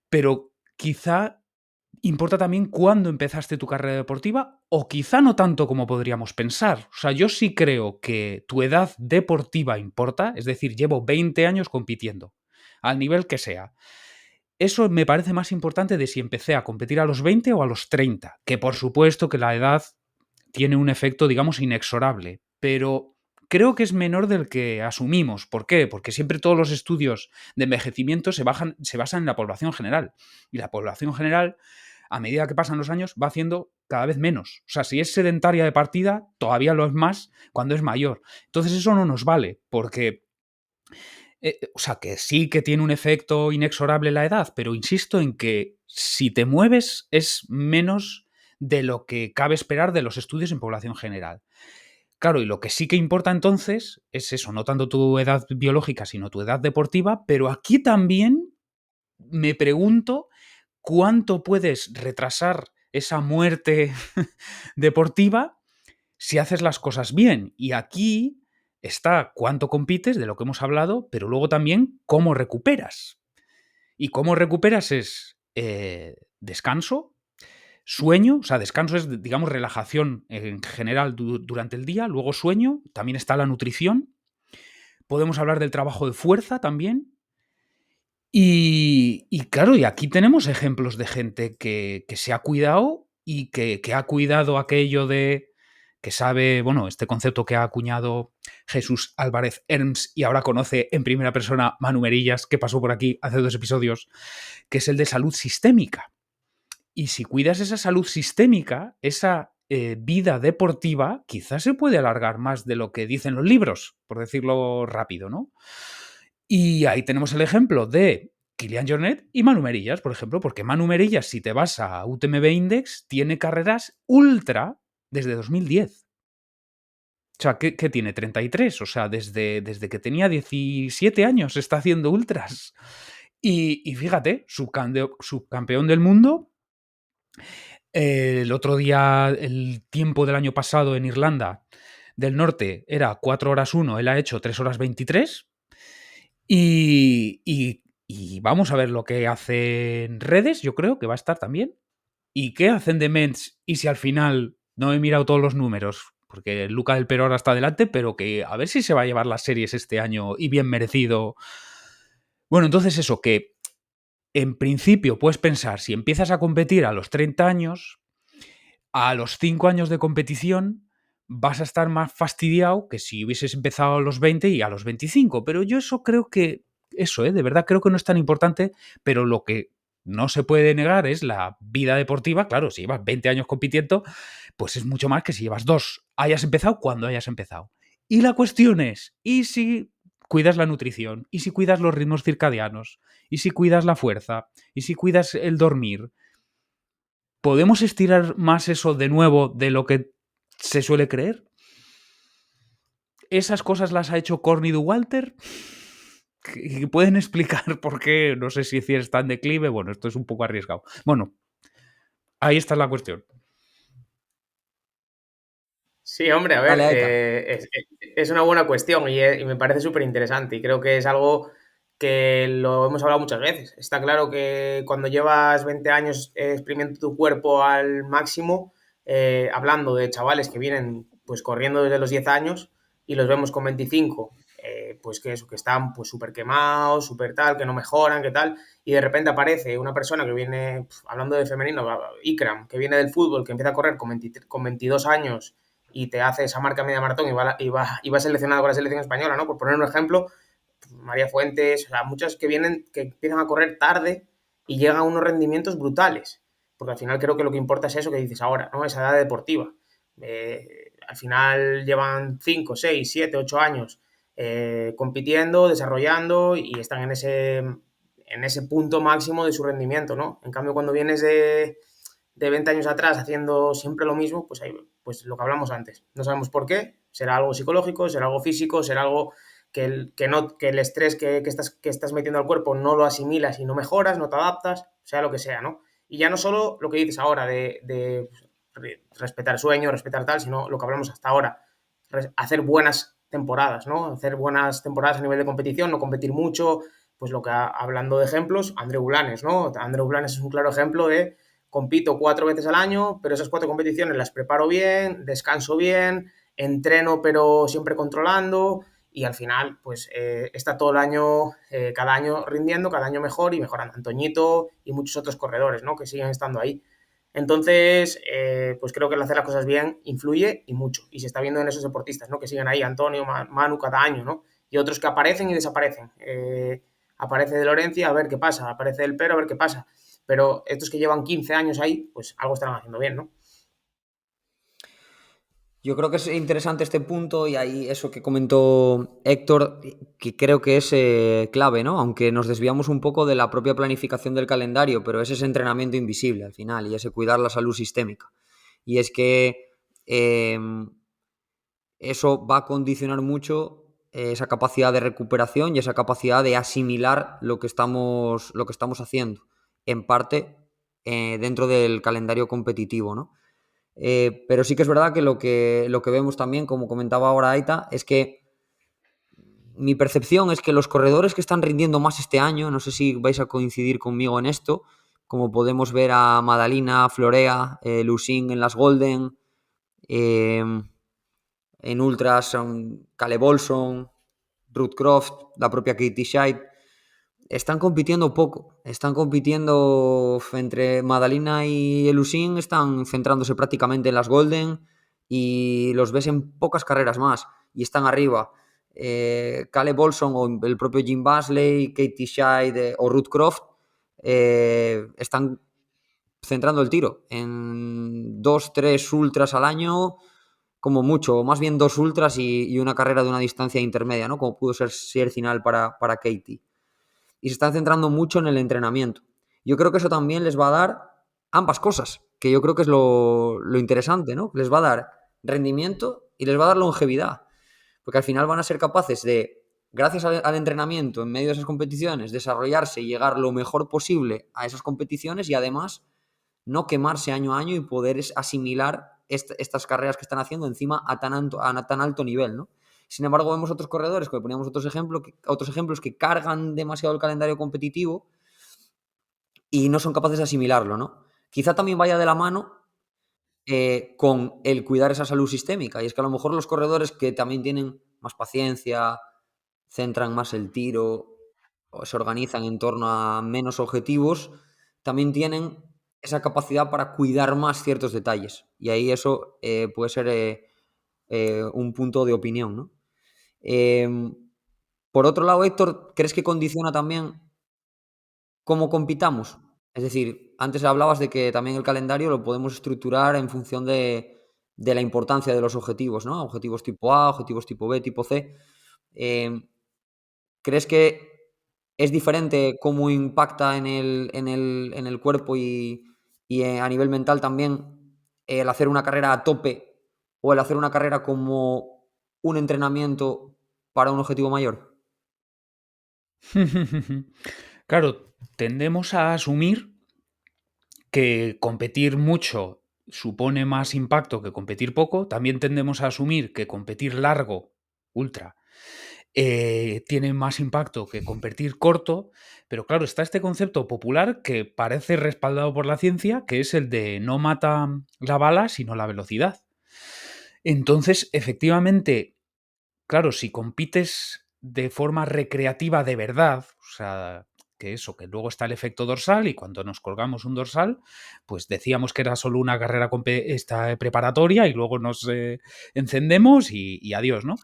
pero quizá importa también cuándo empezaste tu carrera deportiva o quizá no tanto como podríamos pensar. O sea, yo sí creo que tu edad deportiva importa, es decir, llevo 20 años compitiendo, al nivel que sea. Eso me parece más importante de si empecé a competir a los 20 o a los 30, que por supuesto que la edad tiene un efecto, digamos, inexorable, pero creo que es menor del que asumimos. ¿Por qué? Porque siempre todos los estudios de envejecimiento se basan en la población general. Y la población general, a medida que pasan los años, va haciendo cada vez menos. O sea, si es sedentaria de partida, todavía lo es más cuando es mayor. Entonces eso no nos vale, porque o sea, que sí que tiene un efecto inexorable la edad, pero insisto en que si te mueves es menos de lo que cabe esperar de los estudios en población general. Claro, y lo que sí que importa entonces es eso, no tanto tu edad biológica, sino tu edad deportiva, pero aquí también me pregunto cuánto puedes retrasar esa muerte deportiva si haces las cosas bien. Y aquí está cuánto compites, de lo que hemos hablado, pero luego también cómo recuperas. Y cómo recuperas es descanso, sueño, o sea, descanso es, digamos, relajación en general durante el día, luego sueño, también está la nutrición, podemos hablar del trabajo de fuerza también. Y claro, y aquí tenemos ejemplos de gente que se ha cuidado y que ha cuidado aquello de que sabe, bueno, este concepto que ha acuñado Jesús Álvarez Herms y ahora conoce en primera persona Manu Merillas, que pasó por aquí hace 2 episodios, que es el de salud sistémica. Y si cuidas esa salud sistémica, esa vida deportiva, quizás se puede alargar más de lo que dicen los libros, por decirlo rápido, ¿no? Y ahí tenemos el ejemplo de Kilian Jornet y Manu Merillas, por ejemplo, porque Manu Merillas, si te vas a UTMB Index, tiene carreras ultra desde 2010. O sea, ¿qué tiene? 33. O sea, desde que tenía 17 años está haciendo ultras. Y fíjate, subcampeón del mundo. El otro día, el tiempo del año pasado en Irlanda del Norte era 4 horas 1, él ha hecho 3 horas 23. Y vamos a ver lo que hace en redes, yo creo que va a estar también. ¿Y qué hacen de Mens? Y si al final no he mirado todos los números, porque Luca del Pero ahora está adelante, pero que a ver si se va a llevar las series este año y bien merecido. Bueno, entonces eso, que en principio puedes pensar, si empiezas a competir a los 30 años, a los 5 años de competición vas a estar más fastidiado que si hubieses empezado a los 20 y a los 25. Pero yo eso creo que, eso, de verdad creo que no es tan importante, pero lo que no se puede negar es la vida deportiva. Claro, si llevas 20 años compitiendo, pues es mucho más que si llevas 2. Hayas empezado cuando hayas empezado. Y la cuestión es, ¿y si cuidas la nutrición? ¿Y si cuidas los ritmos circadianos? ¿Y si cuidas la fuerza? ¿Y si cuidas el dormir? ¿Podemos estirar más eso de nuevo de lo que se suele creer? ¿Esas cosas las ha hecho Corny Walter? ¿Que pueden explicar por qué? No sé si está en declive. Bueno, esto es un poco arriesgado. Bueno, ahí está la cuestión. Sí, hombre, a ver, Dale, Aita. es una buena cuestión y me parece súper interesante y creo que es algo que lo hemos hablado muchas veces. Está claro que cuando llevas 20 años exprimiendo tu cuerpo al máximo, hablando de chavales que vienen pues corriendo desde los 10 años y los vemos con 25, pues que eso, que están pues súper quemados, súper tal, que no mejoran, que tal, y de repente aparece una persona que viene, hablando de femenino, Ikram, que viene del fútbol, que empieza a correr con 22 años y te hace esa marca media maratón y va seleccionado con la selección española, ¿no? Por poner un ejemplo, María Fuentes, o sea, muchas que vienen, que empiezan a correr tarde y llegan a unos rendimientos brutales, porque al final creo que lo que importa es eso que dices ahora, ¿no? Esa edad deportiva. Al final llevan 5, 6, 7, 8 años compitiendo, desarrollando y están en ese punto máximo de su rendimiento, ¿no? En cambio, cuando vienes de 20 años atrás haciendo siempre lo mismo, pues, ahí, pues lo que hablamos antes. No sabemos por qué, será algo psicológico, será algo físico, será algo que el estrés que estás metiendo al cuerpo no lo asimilas y no mejoras, no te adaptas, sea lo que sea, ¿no? Y ya no solo lo que dices ahora de respetar sueño, respetar tal, sino lo que hablamos hasta ahora, hacer buenas temporadas, ¿no? Hacer buenas temporadas a nivel de competición, no competir mucho, pues lo que hablando de ejemplos, Andreu Blanes, ¿no? Andreu Blanes es un claro ejemplo de compito 4 veces al año, pero esas 4 competiciones las preparo bien, descanso bien, entreno pero siempre controlando y al final pues está todo el año, cada año rindiendo, cada año mejor y mejorando. Antoñito y muchos otros corredores, ¿no? Que siguen estando ahí. Entonces, pues creo que el hacer las cosas bien influye y mucho. Y se está viendo en esos deportistas, ¿no? Que siguen ahí, Antonio, Manu, cada año, ¿no? Y otros que aparecen y desaparecen. Aparece De Lorencia, a ver qué pasa. Aparece El Pero, a ver qué pasa. Pero estos que llevan 15 años ahí, pues algo estarán haciendo bien, ¿no? Yo creo que es interesante este punto y ahí eso que comentó Héctor, que creo que es clave, ¿no? Aunque nos desviamos un poco de la propia planificación del calendario, pero es ese entrenamiento invisible al final y ese cuidar la salud sistémica. Y es que eso va a condicionar mucho esa capacidad de recuperación y esa capacidad de asimilar lo que estamos haciendo, en parte dentro del calendario competitivo, ¿no? Pero sí que es verdad que lo que vemos también, como comentaba ahora Aita, es que mi percepción es que los corredores que están rindiendo más este año, no sé si vais a coincidir conmigo en esto, como podemos ver a Madalina, Florea, Lusing en las Golden, en Ultras, Caleb Olson, Ruth Croft, la propia Katie Scheidt, están compitiendo poco. Están compitiendo entre Madalina y Elusin, están centrándose prácticamente en las Golden y los ves en pocas carreras más y están arriba. Caleb Olson o el propio Jim Basley, Katie Scheidt o Ruth Croft están centrando el tiro en 2-3 ultras al año, como mucho, o más bien 2 ultras y una carrera de una distancia intermedia, ¿no? Como pudo ser final para Katie. Y se están centrando mucho en el entrenamiento. Yo creo que eso también les va a dar ambas cosas, que yo creo que es lo interesante, ¿no? Les va a dar rendimiento y les va a dar longevidad, porque al final van a ser capaces de, gracias al entrenamiento en medio de esas competiciones, desarrollarse y llegar lo mejor posible a esas competiciones y además no quemarse año a año y poder asimilar estas carreras que están haciendo encima a tan alto nivel, ¿no? Sin embargo, vemos otros corredores, que poníamos otros ejemplos que cargan demasiado el calendario competitivo y no son capaces de asimilarlo, ¿no? Quizá también vaya de la mano con el cuidar esa salud sistémica. Y es que a lo mejor los corredores que también tienen más paciencia, centran más el tiro, o se organizan en torno a menos objetivos, también tienen esa capacidad para cuidar más ciertos detalles. Y ahí eso puede ser un punto de opinión, ¿no? Por otro lado, Héctor, ¿crees que condiciona también cómo compitamos? Es decir, antes hablabas de que también el calendario lo podemos estructurar en función de la importancia de los objetivos, ¿no? Objetivos tipo A, objetivos tipo B, tipo C. ¿Crees que es diferente cómo impacta en el cuerpo y a nivel mental también el hacer una carrera a tope o el hacer una carrera como un entrenamiento para un objetivo mayor? Claro, tendemos a asumir que competir mucho supone más impacto que competir poco. También tendemos a asumir que competir largo, ultra, tiene más impacto que competir corto, pero claro, está este concepto popular que parece respaldado por la ciencia, que es el de no mata la bala, sino la velocidad. Entonces, efectivamente, claro, si compites de forma recreativa de verdad, o sea, que eso, que luego está el efecto dorsal y cuando nos colgamos un dorsal, pues decíamos que era solo una carrera preparatoria y luego nos encendemos y adiós, ¿no?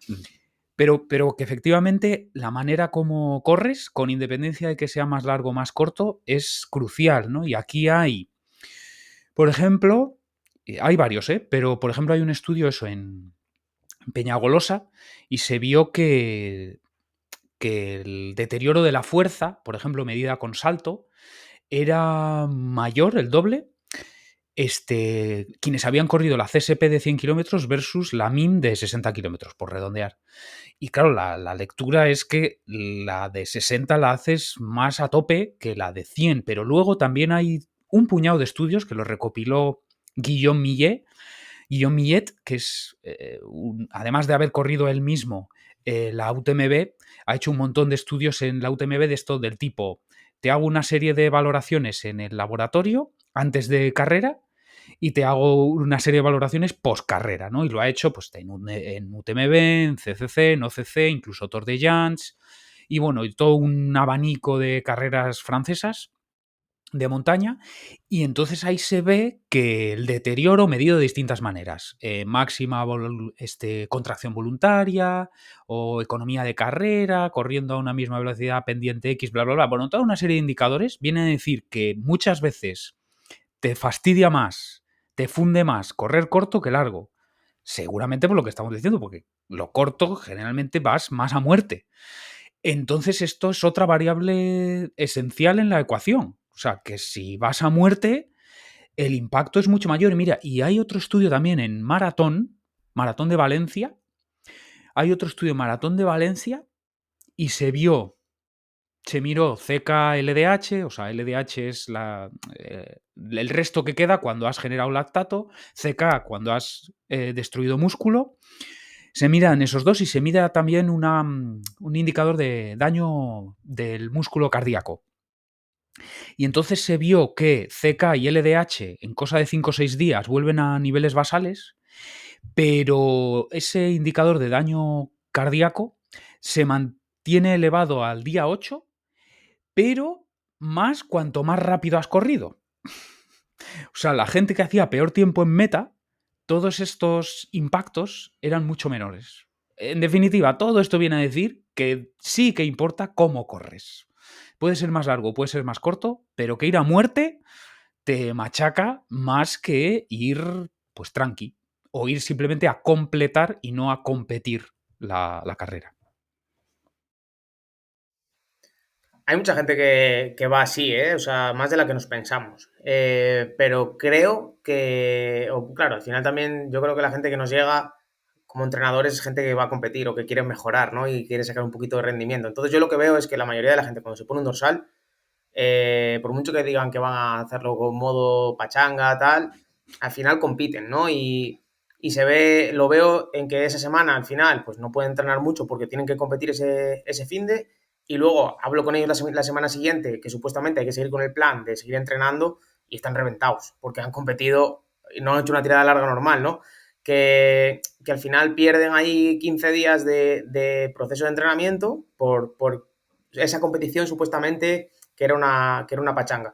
Pero que efectivamente la manera como corres, con independencia de que sea más largo o más corto, es crucial, ¿no? Y aquí hay, por ejemplo, hay varios, pero por ejemplo hay un estudio eso en Peñagolosa y se vio que el deterioro de la fuerza, por ejemplo, medida con salto, era mayor, el doble, quienes habían corrido la CSP de 100 kilómetros versus la MIM de 60 kilómetros, por redondear. Y claro, la lectura es que la de 60 la haces más a tope que la de 100, pero luego también hay un puñado de estudios que lo recopiló Guillaume Millet, que es, además de haber corrido él mismo la UTMB, ha hecho un montón de estudios en la UTMB de esto del tipo, te hago una serie de valoraciones en el laboratorio antes de carrera y te hago una serie de valoraciones post carrera, ¿no? Y lo ha hecho pues, en UTMB, en CCC, en OCC, incluso Tour de Llans, y bueno, y todo un abanico de carreras francesas de montaña, y entonces ahí se ve que el deterioro medido de distintas maneras, máxima contracción voluntaria o economía de carrera, corriendo a una misma velocidad, pendiente X, bla, bla, bla, bueno, toda una serie de indicadores viene a decir que muchas veces te fastidia más, te funde más correr corto que largo, seguramente por lo que estamos diciendo, porque lo corto generalmente vas más a muerte. Entonces esto es otra variable esencial en la ecuación. O sea, que si vas a muerte, el impacto es mucho mayor. Y mira, y hay otro estudio también en Maratón de Valencia. Hay otro estudio en Maratón de Valencia y se miró CK-LDH, o sea, LDH es el resto que queda cuando has generado lactato, CK cuando has destruido músculo. Se miran esos dos y se mira también un indicador de daño del músculo cardíaco. Y entonces se vio que CK y LDH en cosa de 5 o 6 días vuelven a niveles basales, pero ese indicador de daño cardíaco se mantiene elevado al día 8, pero más cuanto más rápido has corrido. O sea, la gente que hacía peor tiempo en meta, todos estos impactos eran mucho menores. En definitiva, todo esto viene a decir que sí que importa cómo corres. Puede ser más largo, puede ser más corto, pero que ir a muerte te machaca más que ir pues tranqui. O ir simplemente a completar y no a competir la carrera. Hay mucha gente que va así, ¿eh? O sea, más de la que nos pensamos. Pero creo que, claro, al final también yo creo que la gente que nos llega como entrenadores es gente que va a competir o que quiere mejorar, ¿no? Y quiere sacar un poquito de rendimiento. Entonces yo lo que veo es que la mayoría de la gente cuando se pone un dorsal, por mucho que digan que van a hacerlo con modo pachanga, tal, al final compiten, ¿no? Y se ve, lo veo en que esa semana al final pues no pueden entrenar mucho porque tienen que competir ese finde y luego hablo con ellos la semana siguiente que supuestamente hay que seguir con el plan de seguir entrenando y están reventados porque han competido y no han hecho una tirada larga normal, ¿no? Que al final pierden ahí 15 días de proceso de entrenamiento por esa competición supuestamente que era una pachanga.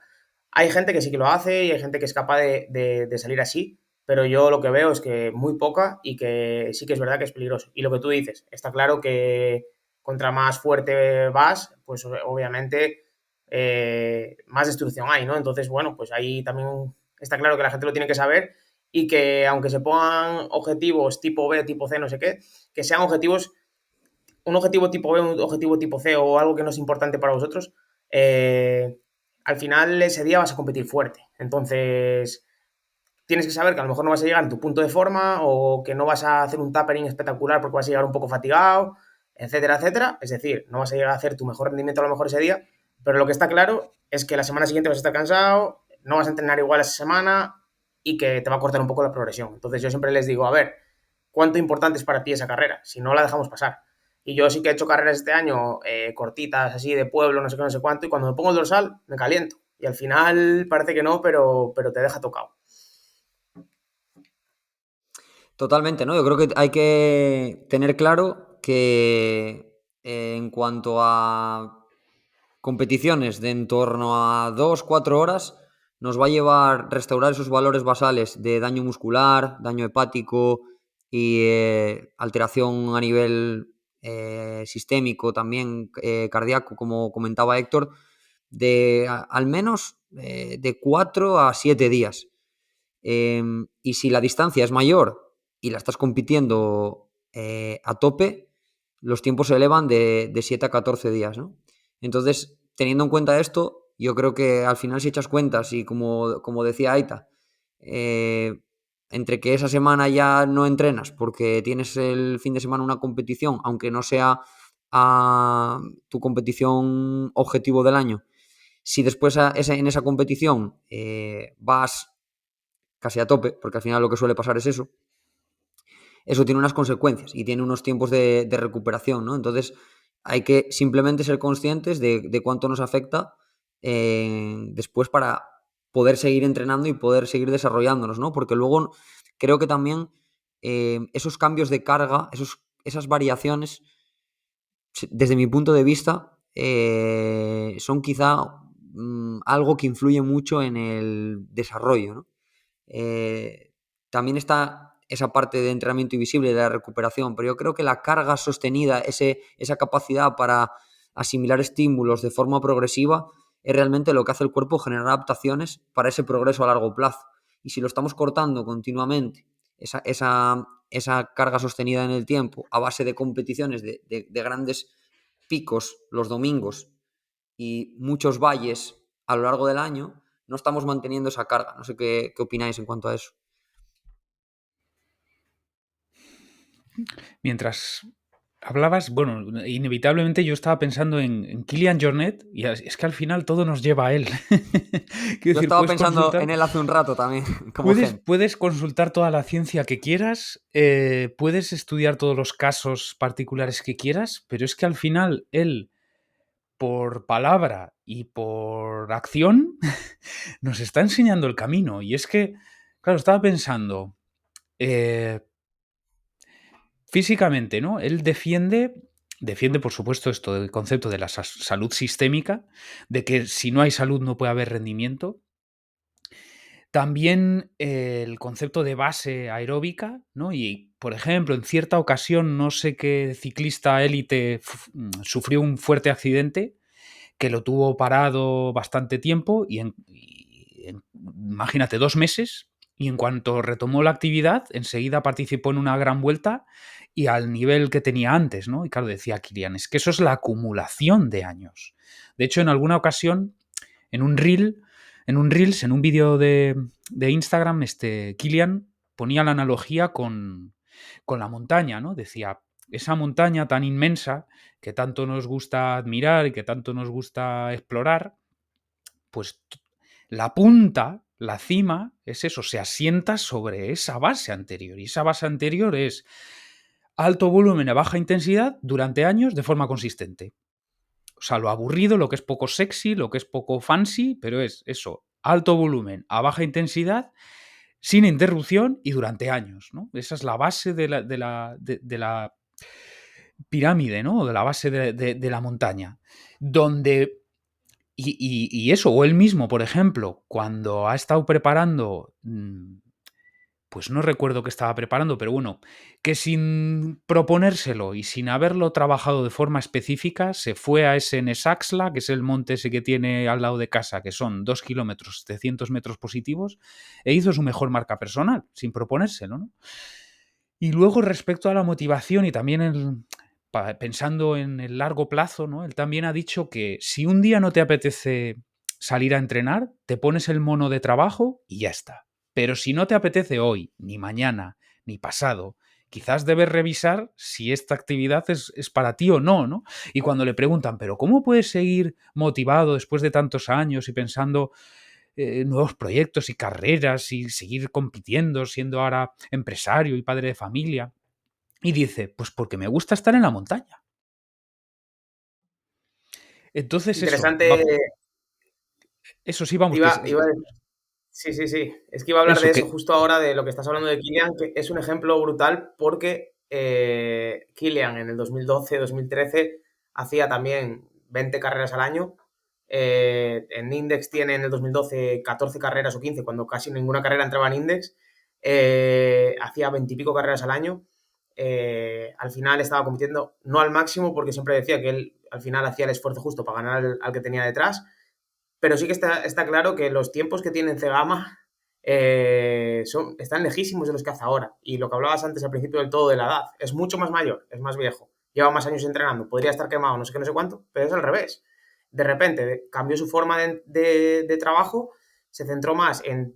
Hay gente que sí que lo hace y hay gente que es capaz de salir así, pero yo lo que veo es que muy poca y que sí que es verdad que es peligroso. Y lo que tú dices, está claro que contra más fuerte vas, pues obviamente más destrucción hay, ¿no? Entonces, bueno, pues ahí también está claro que la gente lo tiene que saber y que aunque se pongan objetivos tipo B, tipo C, no sé qué, que sean objetivos, un objetivo tipo B, un objetivo tipo C o algo que no es importante para vosotros, al final ese día vas a competir fuerte. Entonces, tienes que saber que a lo mejor no vas a llegar en tu punto de forma o que no vas a hacer un tapering espectacular porque vas a llegar un poco fatigado, etcétera, etcétera. Es decir, no vas a llegar a hacer tu mejor rendimiento a lo mejor ese día, pero lo que está claro es que la semana siguiente vas a estar cansado, no vas a entrenar igual esa semana y que te va a cortar un poco la progresión. Entonces yo siempre les digo, a ver, ¿cuánto importante es para ti esa carrera? Si no la dejamos pasar. Y yo sí que he hecho carreras este año cortitas, así de pueblo, no sé qué, no sé cuánto, y cuando me pongo el dorsal me caliento. Y al final parece que no, pero te deja tocado. Totalmente, ¿no? Yo creo que hay que tener claro que en cuanto a competiciones de en torno a 2-4 horas, nos va a llevar restaurar esos valores basales de daño muscular, daño hepático y alteración a nivel sistémico, también cardíaco, como comentaba Héctor, al menos de 4 a 7 días. Y si la distancia es mayor y la estás compitiendo a tope, los tiempos se elevan de 7 a 14 días, ¿no? Entonces, teniendo en cuenta esto, yo creo que al final si echas cuentas y como decía Aita, entre que esa semana ya no entrenas porque tienes el fin de semana una competición, aunque no sea tu competición objetivo del año, si después en esa competición vas casi a tope, porque al final lo que suele pasar es eso tiene unas consecuencias y tiene unos tiempos de recuperación, ¿no? Entonces hay que simplemente ser conscientes de cuánto nos afecta después para poder seguir entrenando y poder seguir desarrollándonos, ¿no? Porque luego creo que también esos cambios de carga, esas variaciones, desde mi punto de vista, son quizá algo que influye mucho en el desarrollo, ¿no? También está esa parte de entrenamiento invisible de la recuperación, pero yo creo que la carga sostenida, esa capacidad para asimilar estímulos de forma progresiva, es realmente lo que hace el cuerpo, generar adaptaciones para ese progreso a largo plazo. Y si lo estamos cortando continuamente, esa carga sostenida en el tiempo, a base de competiciones de grandes picos los domingos y muchos valles a lo largo del año, no estamos manteniendo esa carga. No sé qué opináis en cuanto a eso. Mientras hablabas, bueno, inevitablemente yo estaba pensando en Kilian Jornet y es que al final todo nos lleva a él. Quiero Yo decir, estaba pensando en él hace un rato también, como gen. puedes consultar toda la ciencia que quieras, puedes estudiar todos los casos particulares que quieras, pero es que al final él, por palabra y por acción, nos está enseñando el camino. Y es que, claro, estaba pensando, físicamente, ¿no? Él defiende, por supuesto, esto del concepto de la salud sistémica, de que si no hay salud no puede haber rendimiento. También el concepto de base aeróbica, ¿no? Y, por ejemplo, en cierta ocasión, no sé qué ciclista élite sufrió un fuerte accidente que lo tuvo parado bastante tiempo imagínate, 2 meses, y en cuanto retomó la actividad, enseguida participó en una gran vuelta y al nivel que tenía antes, ¿no? Y claro, decía Kilian, es que eso es la acumulación de años. De hecho, en alguna ocasión, en un reel, en un Reels, en un vídeo de Instagram, Kilian ponía la analogía con la montaña, ¿no? Decía, esa montaña tan inmensa que tanto nos gusta admirar y que tanto nos gusta explorar, pues la punta, la cima, es eso, se asienta sobre esa base anterior. Y esa base anterior es alto volumen a baja intensidad durante años de forma consistente. O sea, lo aburrido, lo que es poco sexy, lo que es poco fancy, pero es eso, alto volumen a baja intensidad, sin interrupción y durante años, ¿no? Esa es la base de la pirámide, ¿no? De la base de la montaña. Donde y eso, o él mismo, por ejemplo, cuando ha estado preparando, pues no recuerdo qué estaba preparando, pero bueno, que sin proponérselo y sin haberlo trabajado de forma específica, se fue a ese Nesaxla, que es el monte ese que tiene al lado de casa, que son 2 kilómetros, 700 metros positivos, e hizo su mejor marca personal, sin proponérselo, ¿no? Y luego, respecto a la motivación y también pensando en el largo plazo, ¿no? Él también ha dicho que si un día no te apetece salir a entrenar, te pones el mono de trabajo y ya está. Pero si no te apetece hoy, ni mañana, ni pasado, quizás debes revisar si esta actividad es para ti o no, ¿no? Y cuando le preguntan, ¿pero cómo puedes seguir motivado después de tantos años y pensando nuevos proyectos y carreras y seguir compitiendo, siendo ahora empresario y padre de familia? Y dice, pues porque me gusta estar en la montaña. Entonces Interesante. eso sí, vamos, Iba a decir, sí, sí, sí. Es que iba a hablar eso de eso que... justo ahora, de lo que estás hablando de Kylian, que es un ejemplo brutal porque Kylian en el 2012-2013 hacía también 20 carreras al año. En Index tiene en el 2012 14 carreras o 15, cuando casi ninguna carrera entraba en Index. Hacía 20 y pico carreras al año. Al final estaba compitiendo, no al máximo, porque siempre decía que él al final hacía el esfuerzo justo para ganar al que tenía detrás, pero sí que está claro que los tiempos que tiene Cegama están lejísimos de los que hace ahora. Y lo que hablabas antes al principio del todo de la edad, es mucho más mayor, es más viejo, lleva más años entrenando, podría estar quemado, no sé qué, no sé cuánto, pero es al revés. De repente cambió su forma de trabajo, se centró más en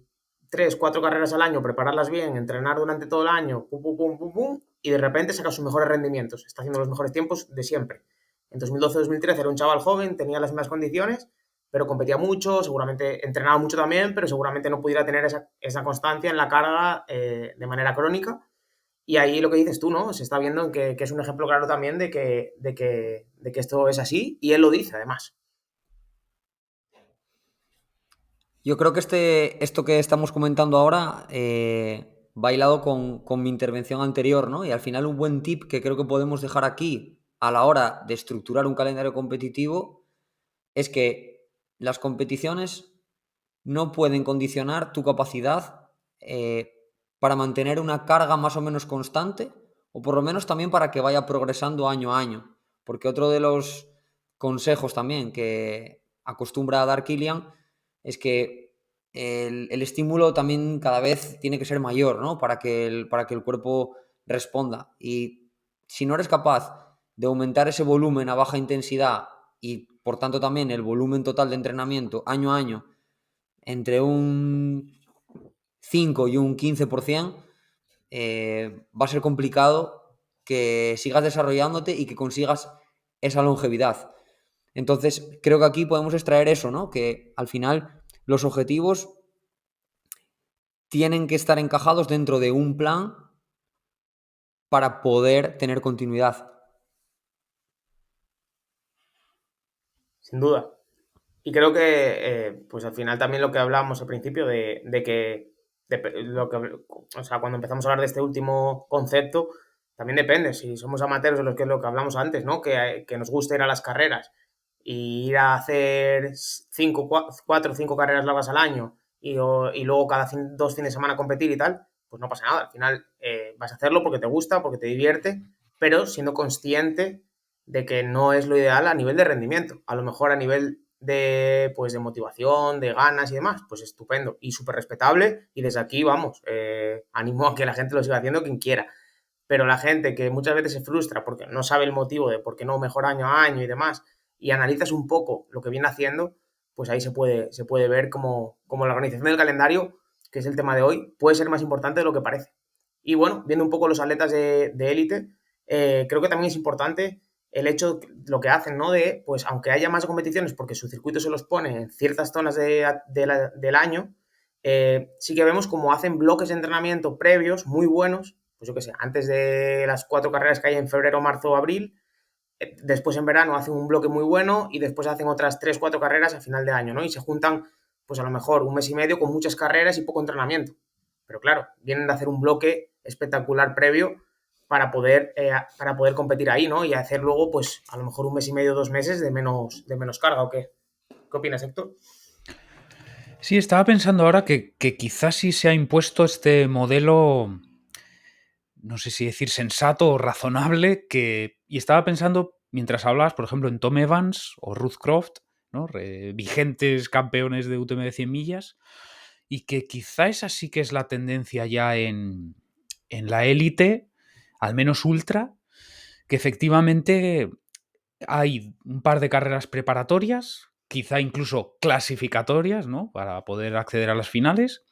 3, 4 carreras al año, prepararlas bien, entrenar durante todo el año, pum, pum, pum, pum, pum, y de repente saca sus mejores rendimientos, está haciendo los mejores tiempos de siempre. En 2012-2013 era un chaval joven, tenía las mismas condiciones, pero competía mucho, seguramente entrenaba mucho también, pero seguramente no pudiera tener esa constancia en la carga de manera crónica. Y ahí lo que dices tú, ¿no? Se está viendo que es un ejemplo claro también de que esto es así, y él lo dice además. Yo creo que esto que estamos comentando ahora va hilado con mi intervención anterior, ¿no? Y al final un buen tip que creo que podemos dejar aquí a la hora de estructurar un calendario competitivo es que las competiciones no pueden condicionar tu capacidad para mantener una carga más o menos constante, o por lo menos también para que vaya progresando año a año. Porque otro de los consejos también que acostumbra a dar Kilian es que el estímulo también cada vez tiene que ser mayor, ¿no? Para que el cuerpo responda. Y si no eres capaz de aumentar ese volumen a baja intensidad y por tanto también el volumen total de entrenamiento año a año entre un 5 y un 15%, va a ser complicado que sigas desarrollándote y que consigas esa longevidad. Entonces, creo que aquí podemos extraer eso, ¿no? Que al final los objetivos tienen que estar encajados dentro de un plan para poder tener continuidad. Sin duda. Y creo que, pues al final también lo que hablábamos al principio de que, o sea, cuando empezamos a hablar de este último concepto, también depende. Si somos amateurs, de lo que es lo que hablamos antes, ¿no? Que nos gusta ir a las carreras y ir a hacer 4 o 5 carreras largas al año y luego cada 2 fines de semana competir y tal, pues no pasa nada. Al final vas a hacerlo porque te gusta, porque te divierte, pero siendo consciente de que no es lo ideal a nivel de rendimiento. A lo mejor a nivel pues, de motivación, de ganas y demás, pues estupendo y súper respetable. Y desde aquí, vamos, animo a que la gente lo siga haciendo quien quiera. Pero la gente que muchas veces se frustra porque no sabe el motivo de por qué no mejora año a año y demás, y analizas un poco lo que viene haciendo, pues ahí se puede ver como la organización del calendario, que es el tema de hoy, puede ser más importante de lo que parece. Y bueno, viendo un poco los atletas de élite, creo que también es importante el hecho, lo que hacen, ¿no? De, pues aunque haya más competiciones, porque su circuito se los pone en ciertas zonas del año, sí que vemos como hacen bloques de entrenamiento previos muy buenos, pues yo qué sé, antes de las 4 carreras que hay en febrero, marzo o abril, después en verano hacen un bloque muy bueno y después hacen otras 3, 4 carreras a final de año, ¿no? Y se juntan, pues a lo mejor un mes y medio con muchas carreras y poco entrenamiento. Pero claro, vienen de hacer un bloque espectacular previo para poder competir ahí, ¿no? Y hacer luego, pues, a lo mejor un mes y medio, 2 meses de menos carga, ¿o qué? ¿Qué opinas, Héctor? Sí, estaba pensando ahora que quizás sí se ha impuesto este modelo, no sé si decir sensato o razonable, y estaba pensando, mientras hablabas, por ejemplo, en Tom Evans o Ruth Croft, ¿no? Vigentes campeones de UTM de 100 millas, y que quizá esa sí que es la tendencia ya en la élite, al menos ultra, que efectivamente hay un par de carreras preparatorias, quizá incluso clasificatorias, ¿no? Para poder acceder a las finales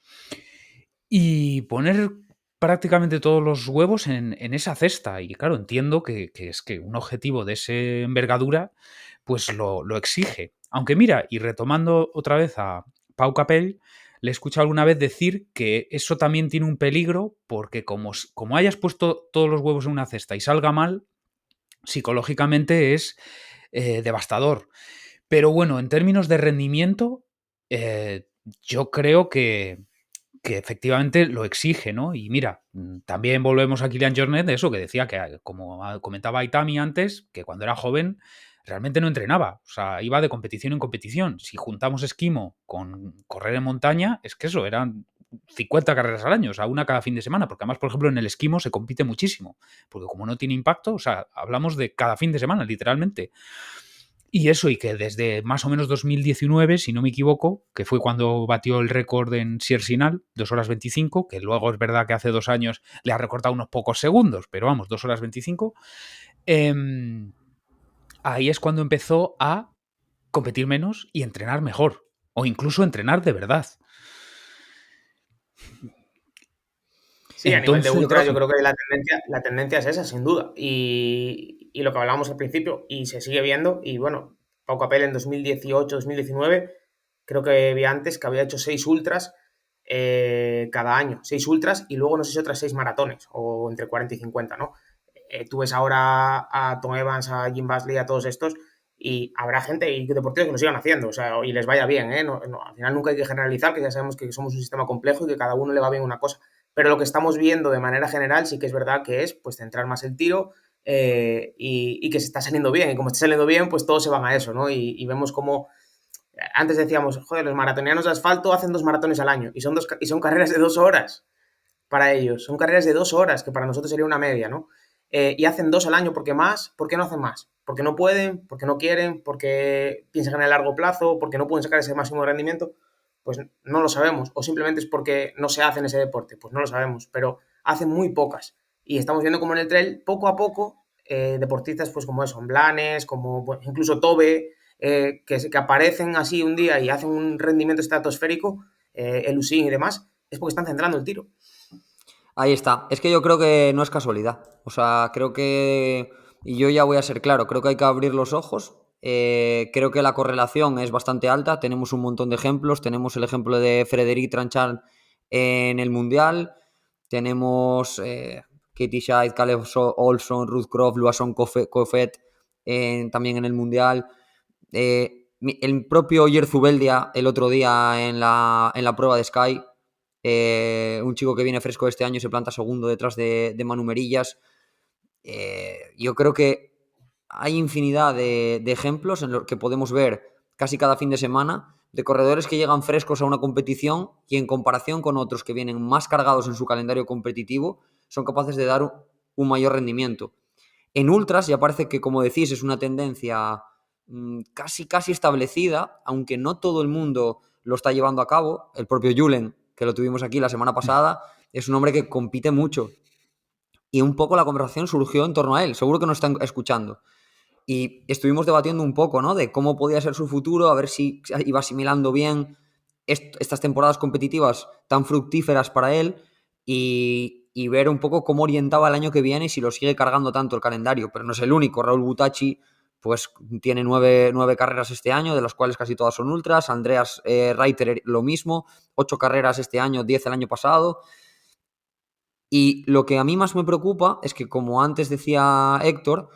y poner prácticamente todos los huevos en esa cesta. Y claro, entiendo que es que un objetivo de esa envergadura pues lo exige. Aunque mira, y retomando otra vez a Pau Capell, le he escuchado alguna vez decir que eso también tiene un peligro porque como hayas puesto todos los huevos en una cesta y salga mal, psicológicamente es devastador. Pero bueno, en términos de rendimiento, yo creo que efectivamente lo exige, ¿no? Y mira, también volvemos a Kilian Jornet de eso que decía que, como comentaba Itami antes, que cuando era joven realmente no entrenaba. O sea, iba de competición en competición. Si juntamos esquimo con correr en montaña, es que eso, eran 50 carreras al año, o sea, una cada fin de semana, porque además, por ejemplo, en el esquimo se compite muchísimo, porque como no tiene impacto, o sea, hablamos de cada fin de semana, literalmente. Y eso, y que desde más o menos 2019, si no me equivoco, que fue cuando batió el récord en Siersinal, 2 horas 25, que luego es verdad que hace 2 años le ha recortado unos pocos segundos, pero vamos, 2 horas 25, ahí es cuando empezó a competir menos y entrenar mejor, o incluso entrenar de verdad. Sí, a nivel de Entonces, ultras yo creo que la tendencia es esa, sin duda. Y lo que hablábamos al principio, y se sigue viendo, y bueno, Pau Capel en 2018, 2019, creo que vi antes que había hecho 6 ultras cada año, 6 ultras y luego no sé si otras 6 maratones, o entre 40 y 50, ¿no? Tú ves ahora a Tom Evans, a Jim Basley, a todos estos, y habrá gente y deportistas que lo sigan haciendo, o sea, y les vaya bien, ¿eh? Al final nunca hay que generalizar, que ya sabemos que somos un sistema complejo y que cada uno le va bien una cosa. Pero lo que estamos viendo de manera general sí que es verdad que es pues centrar más el tiro y que se está saliendo bien. Y como está saliendo bien, pues todos se van a eso, ¿no? Y vemos como antes decíamos, joder, los maratonianos de asfalto hacen 2 maratones al año y son carreras de 2 horas para ellos. Son carreras de 2 horas, que para nosotros sería una media, ¿no? Y hacen 2 al año porque más. ¿Por qué no hacen más? Porque no pueden, porque no quieren, porque piensan en el largo plazo, porque no pueden sacar ese máximo rendimiento. Pues no lo sabemos. O simplemente es porque no se hace en ese deporte. Pues no lo sabemos. Pero hacen muy pocas. Y estamos viendo como en el trail, poco a poco, deportistas pues como eso, Blanes, como pues, incluso Tobe, que aparecen así un día y hacen un rendimiento estratosférico, el Usain y demás, es porque están centrando el tiro. Ahí está. Es que yo creo que no es casualidad. O sea, creo que, y yo ya voy a ser claro, creo que hay que abrir los ojos. Creo que la correlación es bastante alta. Tenemos un montón de ejemplos. Tenemos el ejemplo de Frédéric Tranchard en el Mundial. Tenemos Katie Scheidt, Caleb Olson, Ruth Croft, Loison Coffet también en el Mundial. El propio Yerzubeldia el otro día en la prueba de Sky. Un chico que viene fresco este año se planta segundo detrás de Manu Merillas. Yo creo que hay infinidad de ejemplos en los que podemos ver casi cada fin de semana de corredores que llegan frescos a una competición y en comparación con otros que vienen más cargados en su calendario competitivo son capaces de dar un mayor rendimiento. En ultras ya parece que, como decís, es una tendencia casi establecida, aunque no todo el mundo lo está llevando a cabo. El propio Julen, que lo tuvimos aquí la semana pasada, es un hombre que compite mucho. Y un poco la conversación surgió en torno a él. Seguro que nos están escuchando. Y estuvimos debatiendo un poco, ¿no? De cómo podía ser su futuro, a ver si iba asimilando bien estas temporadas competitivas tan fructíferas para él y ver un poco cómo orientaba el año que viene y si lo sigue cargando tanto el calendario. Pero no es el único. Raúl Butachi pues tiene nueve carreras este año, de las cuales casi todas son ultras. Andreas Reiter lo mismo, 8 carreras este año, 10 el año pasado. Y lo que a mí más me preocupa es que, como antes decía Héctor,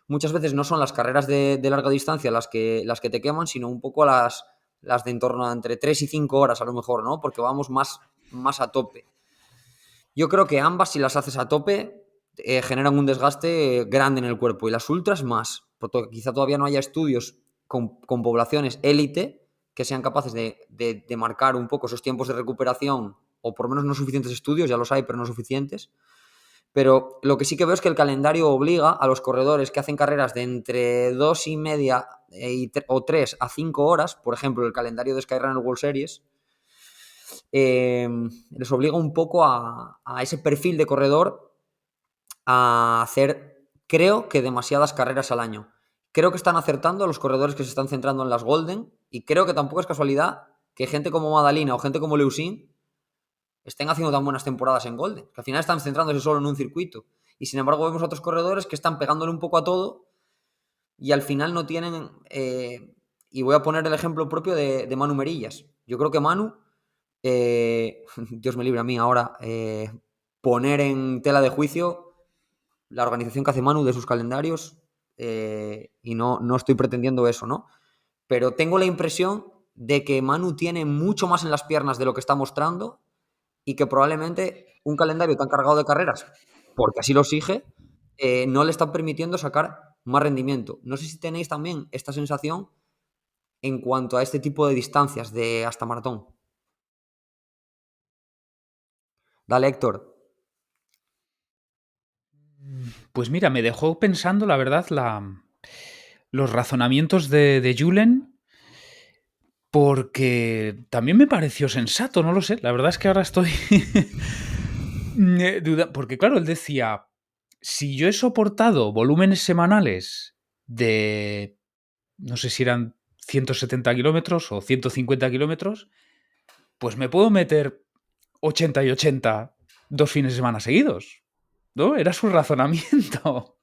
muchas veces no son las carreras de larga distancia las que te queman, sino un poco las de en torno a entre 3 y 5 horas a lo mejor, ¿no? Porque vamos más a tope. Yo creo que ambas, si las haces a tope, generan un desgaste grande en el cuerpo y las ultras más, porque quizá todavía no haya estudios con poblaciones élite que sean capaces de marcar un poco esos tiempos de recuperación, o por lo menos no suficientes estudios, ya los hay, pero no suficientes. Pero lo que sí que veo es que el calendario obliga a los corredores que hacen carreras de entre 2,5 o 3 a 5 horas, por ejemplo, el calendario de Skyrunner World Series, les obliga un poco a ese perfil de corredor a hacer, creo que demasiadas carreras al año. Creo que están acertando los corredores que se están centrando en las Golden y creo que tampoco es casualidad que gente como Madalina o gente como Leusin estén haciendo tan buenas temporadas en Golden, que al final están centrándose solo en un circuito. Y sin embargo vemos a otros corredores que están pegándole un poco a todo y al final no tienen... y voy a poner el ejemplo propio de Manu Merillas. Yo creo que Manu, Dios me libre a mí ahora, poner en tela de juicio la organización que hace Manu de sus calendarios y no estoy pretendiendo eso, ¿no? Pero tengo la impresión de que Manu tiene mucho más en las piernas de lo que está mostrando y que probablemente un calendario tan cargado de carreras, porque así lo exige, no le están permitiendo sacar más rendimiento. No sé si tenéis también esta sensación en cuanto a este tipo de distancias de hasta maratón. Dale, Héctor. Pues mira, me dejó pensando, la verdad, los razonamientos de Julen, porque también me pareció sensato, no lo sé. La verdad es que ahora estoy porque claro, él decía, si yo he soportado volúmenes semanales de, no sé si eran 170 kilómetros o 150 kilómetros, pues me puedo meter 80 y 80 2 fines de semana seguidos, ¿no? Era su razonamiento,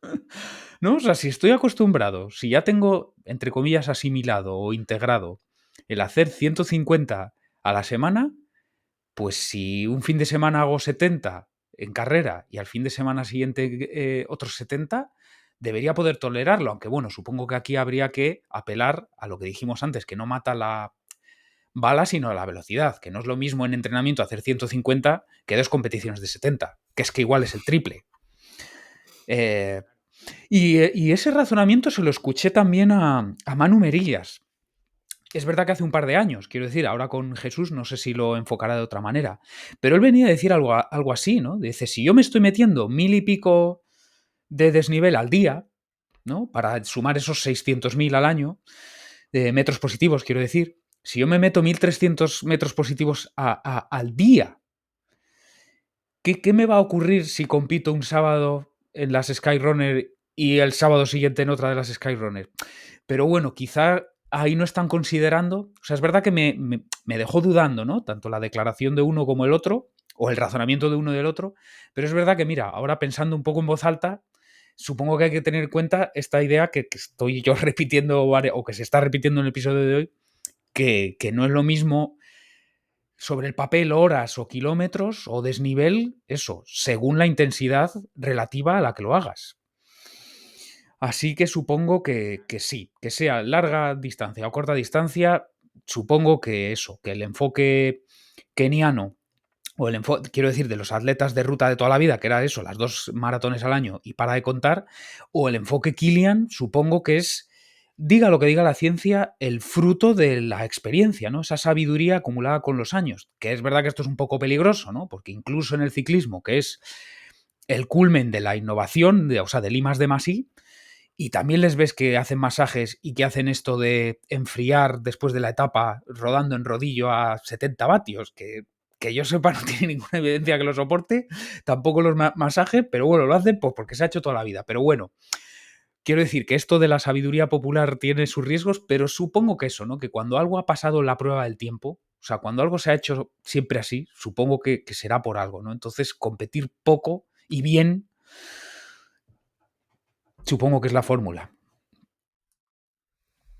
¿no? O sea, si estoy acostumbrado, si ya tengo, entre comillas, asimilado o integrado el hacer 150 a la semana, pues si un fin de semana hago 70 en carrera y al fin de semana siguiente otros 70, debería poder tolerarlo, aunque bueno, supongo que aquí habría que apelar a lo que dijimos antes, que no mata la bala, sino la velocidad, que no es lo mismo en entrenamiento hacer 150 que 2 competiciones de 70, que es que igual es el triple. Y ese razonamiento se lo escuché también a Manu Merillas. Es verdad que hace un par de años, quiero decir, ahora con Jesús no sé si lo enfocará de otra manera, pero él venía a decir algo así, ¿no? Dice, si yo me estoy metiendo 1000 y pico de desnivel al día, ¿no? Para sumar esos 600.000 al año, de metros positivos, quiero decir, si yo me meto 1300 metros positivos al día, ¿qué me va a ocurrir si compito un sábado en las Skyrunner y el sábado siguiente en otra de las Skyrunner? Pero bueno, quizá ahí no están considerando, o sea, es verdad que me dejó dudando, ¿no? Tanto la declaración de uno como el otro, o el razonamiento de uno y del otro, pero es verdad que, mira, ahora pensando un poco en voz alta, supongo que hay que tener en cuenta esta idea que estoy yo repitiendo, o que se está repitiendo en el episodio de hoy, que no es lo mismo sobre el papel horas o kilómetros o desnivel, eso, según la intensidad relativa a la que lo hagas. Así que supongo que sí, que sea larga distancia o corta distancia, supongo que eso, que el enfoque keniano o el enfoque, quiero decir, de los atletas de ruta de toda la vida, que era eso, las 2 maratones al año y para de contar, o el enfoque Kilian, supongo que es, diga lo que diga la ciencia, el fruto de la experiencia, ¿no? Esa sabiduría acumulada con los años, que es verdad que esto es un poco peligroso, ¿no? Porque incluso en el ciclismo, que es el culmen de la innovación, o sea, del I más D más I, y también les ves que hacen masajes y que hacen esto de enfriar después de la etapa rodando en rodillo a 70 vatios, que yo sepa no tiene ninguna evidencia que lo soporte, tampoco los masajes, pero bueno, lo hacen pues porque se ha hecho toda la vida. Pero bueno, quiero decir que esto de la sabiduría popular tiene sus riesgos, pero supongo que eso, ¿no? Que cuando algo ha pasado la prueba del tiempo, o sea, cuando algo se ha hecho siempre así, supongo que será por algo, ¿no? Entonces, competir poco y bien, supongo que es la fórmula.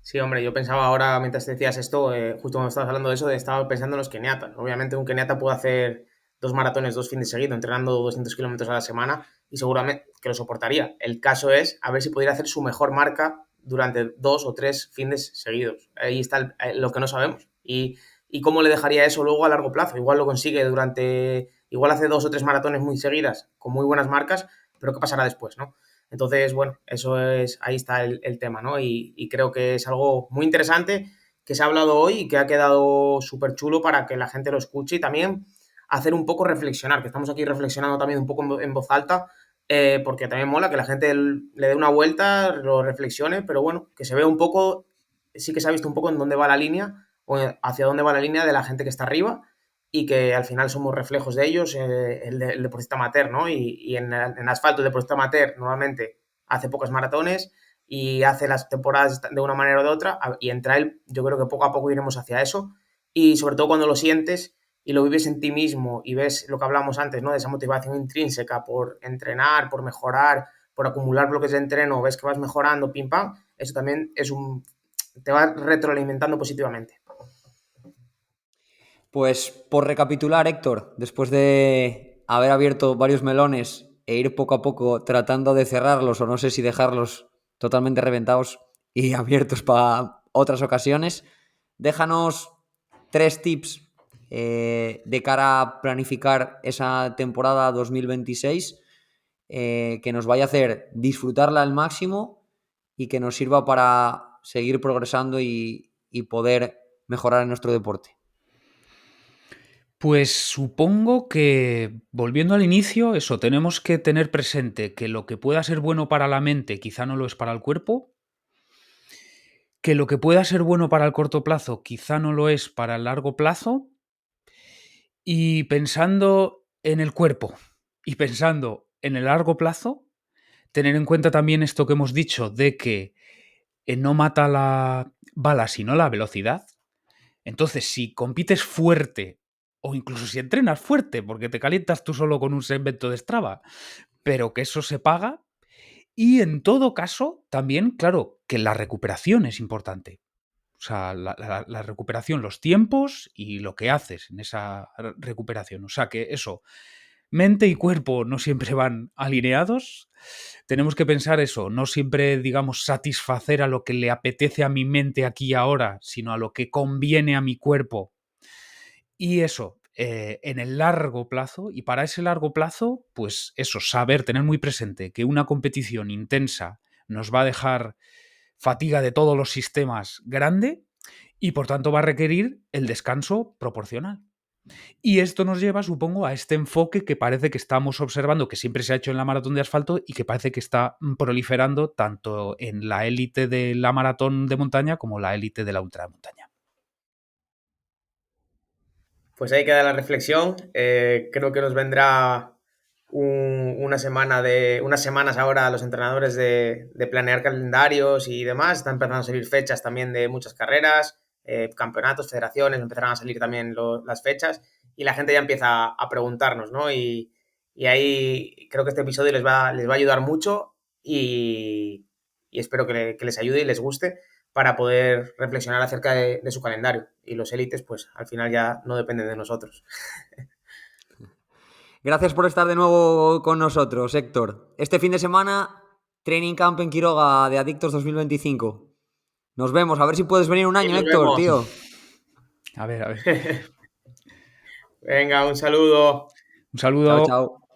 Sí, hombre, yo pensaba ahora, mientras te decías esto, justo cuando estabas hablando de eso, estaba pensando en los keniatas. Obviamente un keniata puede hacer 2 maratones 2 fines seguidos, entrenando 200 kilómetros a la semana y seguramente que lo soportaría. El caso es a ver si pudiera hacer su mejor marca durante 2 o 3 fines seguidos. Ahí está lo que no sabemos. Y cómo le dejaría eso luego a largo plazo. Igual lo consigue igual hace 2 o 3 maratones muy seguidas con muy buenas marcas, pero ¿qué pasará después, no? Entonces, bueno, ahí está el tema, ¿no? Y creo que es algo muy interesante que se ha hablado hoy y que ha quedado súper chulo para que la gente lo escuche y también hacer un poco reflexionar, que estamos aquí reflexionando también un poco en voz alta, porque también mola que la gente le dé una vuelta, lo reflexione, pero bueno, que se vea un poco, sí que se ha visto un poco en dónde va la línea o hacia dónde va la línea de la gente que está arriba y que al final somos reflejos de ellos, el deportista amateur, ¿no? Y en asfalto el deportista amateur normalmente hace pocas maratones y hace las temporadas de una manera o de otra y entra él, yo creo que poco a poco iremos hacia eso y sobre todo cuando lo sientes y lo vives en ti mismo y ves lo que hablamos antes, ¿no? De esa motivación intrínseca por entrenar, por mejorar, por acumular bloques de entreno, ves que vas mejorando, pim pam, eso también te va retroalimentando positivamente. Pues por recapitular, Héctor, después de haber abierto varios melones e ir poco a poco tratando de cerrarlos o no sé si dejarlos totalmente reventados y abiertos para otras ocasiones, déjanos 3 tips de cara a planificar esa temporada 2026 que nos vaya a hacer disfrutarla al máximo y que nos sirva para seguir progresando y poder mejorar en nuestro deporte? Pues supongo que, volviendo al inicio, eso, tenemos que tener presente que lo que pueda ser bueno para la mente quizá no lo es para el cuerpo, que lo que pueda ser bueno para el corto plazo quizá no lo es para el largo plazo, y pensando en el cuerpo y pensando en el largo plazo, tener en cuenta también esto que hemos dicho de que no mata la bala sino la velocidad. Entonces, si compites fuerte o incluso si entrenas fuerte, porque te calientas tú solo con un segmento de Strava, pero que eso se paga. Y en todo caso, también, claro, que la recuperación es importante. O sea, la recuperación, los tiempos y lo que haces en esa recuperación. O sea, que eso, mente y cuerpo no siempre van alineados. Tenemos que pensar eso, no siempre, digamos, satisfacer a lo que le apetece a mi mente aquí y ahora, sino a lo que conviene a mi cuerpo. Y eso, en el largo plazo, y para ese largo plazo, pues eso, saber, tener muy presente que una competición intensa nos va a dejar fatiga de todos los sistemas grande y por tanto va a requerir el descanso proporcional. Y esto nos lleva, supongo, a este enfoque que parece que estamos observando, que siempre se ha hecho en la maratón de asfalto y que parece que está proliferando tanto en la élite de la maratón de montaña como la élite de la ultramontaña. Pues ahí queda la reflexión. Creo que nos vendrá unas semanas ahora a los entrenadores de planear calendarios y demás. Están empezando a salir fechas también de muchas carreras, campeonatos, federaciones, empezarán a salir también las fechas y la gente ya empieza a preguntarnos, ¿no? Y ahí creo que este episodio les va a ayudar mucho y espero que les ayude y les guste para poder reflexionar acerca de su calendario. Y los élites, pues al final ya no dependen de nosotros. Gracias por estar de nuevo con nosotros, Héctor. Este fin de semana, Training Camp en Quiroga de Adictos 2025. Nos vemos, a ver si puedes venir un Y año, nos Héctor, vemos. tío. A ver, a ver. Venga, un saludo. Un Chao, saludo. chao.